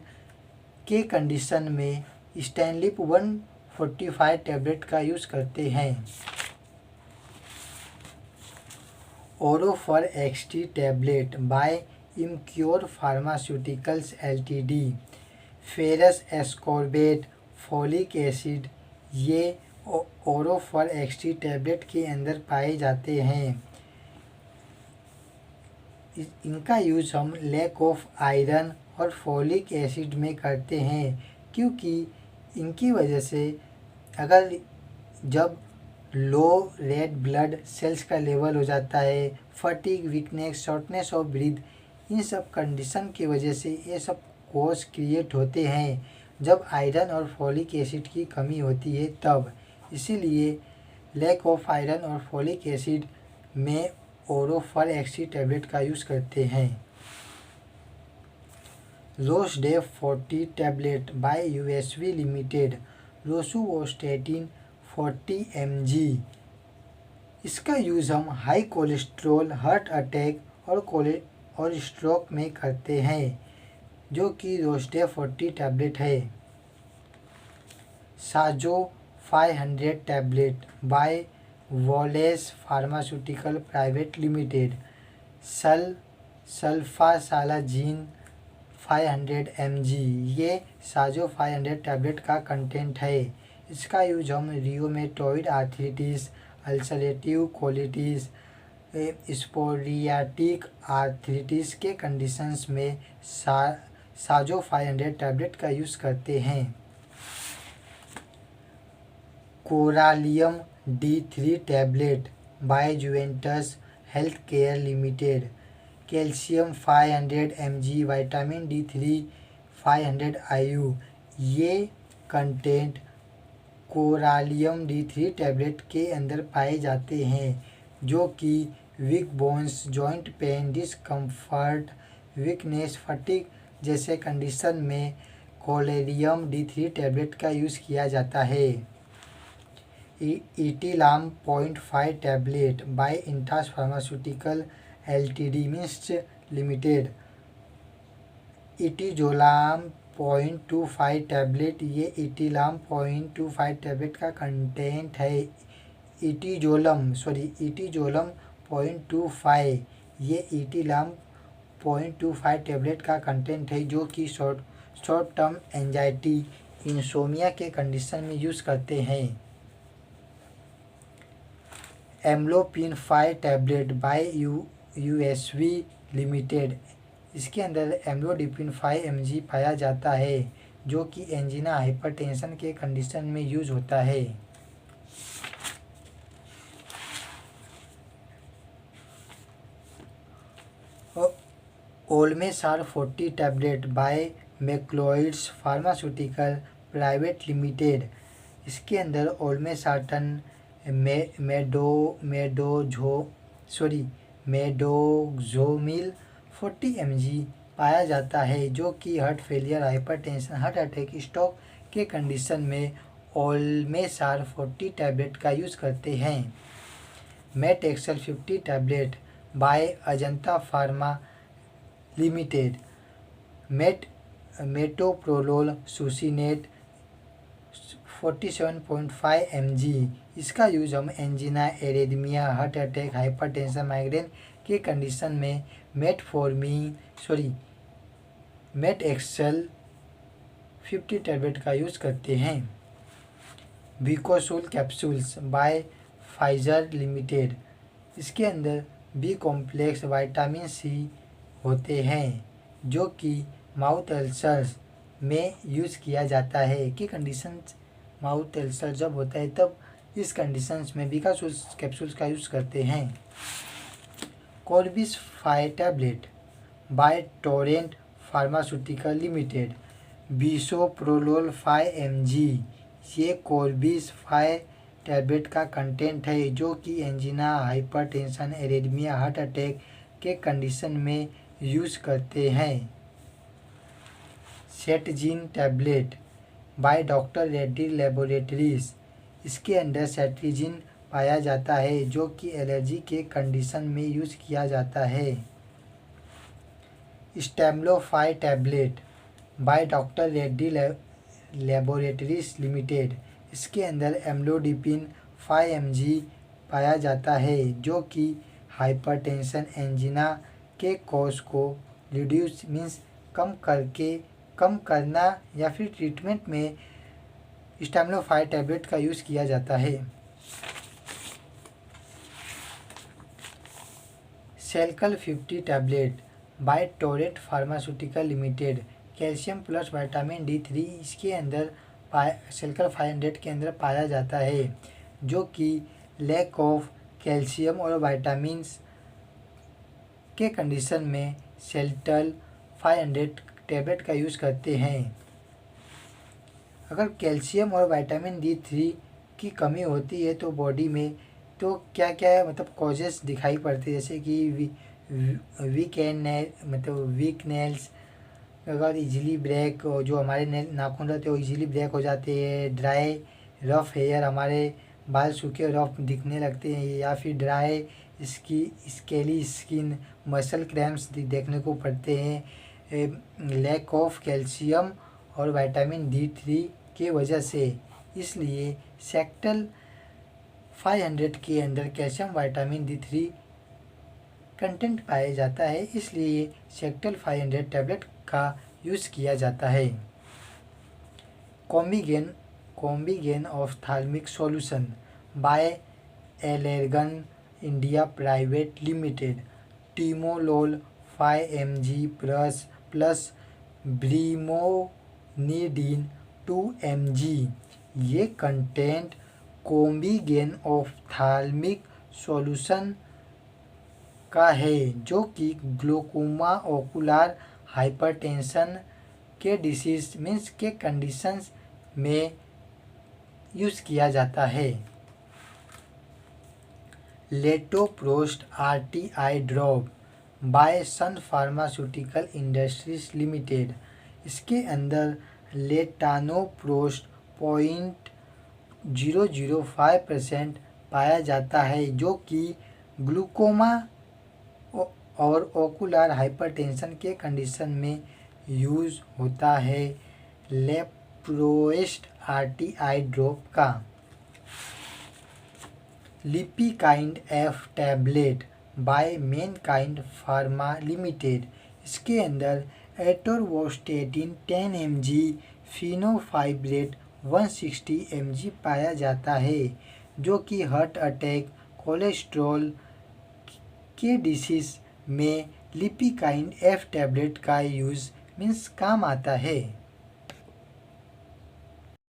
के कंडीशन में स्टैनलिप 145 टैबलेट का यूज़ करते हैं। Orofer XT tablet by Emcure pharmaceuticals LTD ferrous ascorbate folic acid ये ओरोफर XT टैबलेट के अंदर पाए जाते हैं। इनका यूज़ हम लैक ऑफ आयरन और फॉलिक एसिड में करते हैं, क्योंकि इनकी वजह से अगर जब लो रेड ब्लड सेल्स का लेवल हो जाता है, fatigue, weakness, shortness of breath, इन सब कंडीशन की वजह से ये सब कोज क्रिएट होते हैं जब आयरन और फॉलिक एसिड की कमी होती है तब। इसीलिए लैक ऑफ आयरन और फॉलिक एसिड में ओरोफर XT टैबलेट का यूज़ करते हैं। Rosdev 40 tablet by USV limited rosuvastatin 40 mg इसका यूज़ हम हाई कोलेस्ट्रॉल हार्ट अटैक और स्ट्रोक में करते हैं, जो कि रोसडेव 40 टैबलेट है। Saazo 500 tablet by Wallace pharmaceutical private limited sulfasalazine 500 mg ये साजो 500 टैबलेट का कंटेंट है। इसका यूज हम rheumatoid arthritis, ulcerative colitis, psoriatic arthritis के कंडीशंस में साजो 500 टैबलेट का यूज़ करते हैं। Coralium D3 tablet by Juventus health care limited calcium 500 mg vitamin D3 500 IU ये कंटेंट कोरालियम D3 टैबलेट के अंदर पाए जाते हैं, जो कि weak bones, joint pain, discomfort, weakness, fatigue जैसे कंडीशन में कोरालियम D3 टैबलेट का यूज़ किया जाता है। Etilaam 0.5 tablet by Intas pharmaceutical LTD means limited etizolam 0.25 टैबलेट ये इटिलाम 0.25 टैबलेट का कंटेंट है। इटिजोलम 0.25 ये इटिलाम 0.25 टैबलेट का कंटेंट है, जो कि शॉर्ट टर्म एंजाइटी, इंसोमिया के कंडीशन में यूज़ करते हैं। एम्लोपिन 5 टैबलेट बाय USV लिमिटेड इसके अंदर एम्लोडिपिन 5 mg पाया जाता है, जो कि एंजिना हाइपरटेंशन के कंडीशन में यूज होता है। Olmesar 40 tablet by Macleods pharmaceutical private limited इसके अंदर ओल्मेसार्टन मेडोक्सोमिल 40 mg पाया जाता है, जो कि heart failure, hypertension, heart attack, stroke के कंडीशन में ओल्मेसार 40 टैबलेट का यूज़ करते हैं। Met XL 50 tablet by Ajanta pharma limited, metoprolol succinate 47.5 mg। इसका यूज हम angina, arrhythmia, heart attack, hypertension, migraine के कंडीशन में मेट एक्सेल 50 टैबलेट का यूज़ करते हैं। Becosules capsules by Pfizer limited, इसके अंदर बी कॉम्प्लेक्स विटामिन सी होते हैं जो कि माउथ अल्सर्स में यूज़ किया जाता है कि कंडीशंस माउथ अल्सर जब होता है तब इस कंडीशंस में विकोसोल कैप्सूल्स का यूज़ करते हैं। Corbis 5 tablet by Torrent pharmaceutical limited, bisoprolol 5 mg। ये कॉर्बिस 5 टैबलेट का कंटेंट है जो कि angina, hypertension, arrhythmia, heart attack के कंडीशन में यूज़ करते हैं। Cetzine tablet by doctor Reddy laboratories, इसके अंदर सेट्रिजिन पाया जाता है जो कि एलर्जी के कंडीशन में यूज़ किया जाता है। स्टेमलो 5 tablet by doctor Reddy laboratories limited, इसके अंदर एम्लोडिपिन 5 mg पाया जाता है जो कि हाइपरटेंशन, एंजीना के कॉज को रिड्यूस मीन्स कम करना या फिर ट्रीटमेंट में स्टेमलो 5 टैबलेट का यूज़ किया जाता है। Selcal 50 tablet by Torrent pharmaceutical limited, calcium plus vitamin D3 इसके अंदर सेल्कल 500 के अंदर पाया जाता है जो कि लैक ऑफ कैल्शियम और विटामिन्स के कंडीशन में सेल्टल 500 टैबलेट का यूज़ करते हैं। अगर कैल्शियम और विटामिन D3 की कमी होती है तो बॉडी में तो क्या क्या मतलब कॉजेस दिखाई पड़ते हैं, जैसे कि वीक नेल्स, अगर इजीली ब्रेक, जो हमारे नाखून रहते हैं वो इजीली ब्रेक हो जाते हैं, ड्राई रफ हेयर, हमारे बाल सूखे रफ दिखने लगते हैं, या फिर dry scaly skin, muscle cramps देखने को पड़ते हैं लैक ऑफ कैल्शियम और विटामिन D3 के वजह से। इसलिए सेक्टल 500 के अंदर कैल्शियम, विटामिन D3 कंटेंट पाया जाता है, इसलिए सेक्टल 500 टैबलेट का यूज़ किया जाता है। Combigan ophthalmic solution by Allergan India private limited, timolol 5 mg plus brimonidine 2 mg। ये कंटेंट कॉम्बिगेन ऑफ्थाल्मिक सॉल्यूशन का है जो कि ग्लोकोमा, ओकुलर हाइपरटेंशन के डिसीज मीन्स के कंडीशंस में यूज़ किया जाता है। Latoprost RTI drop by Sun pharmaceutical industries limited, इसके अंदर लेटानोप्रोस्ट 0.005% पाया जाता है जो कि ग्लूकोमा और ओकुलर हाइपरटेंशन के कंडीशन में यूज़ होता है लेप्रोस्ट RTI ड्रॉप का। Lipikind F tablet by Mankind pharma limited, इसके अंदर एटोरवोस्टेटिन 10 mg, फिनोफाइब्रेट 160 mg पाया जाता है जो कि हार्ट अटैक, कोलेस्ट्रॉल के डिसीज में लिपिकाइंड F टैबलेट का यूज़ मीन्स काम आता है।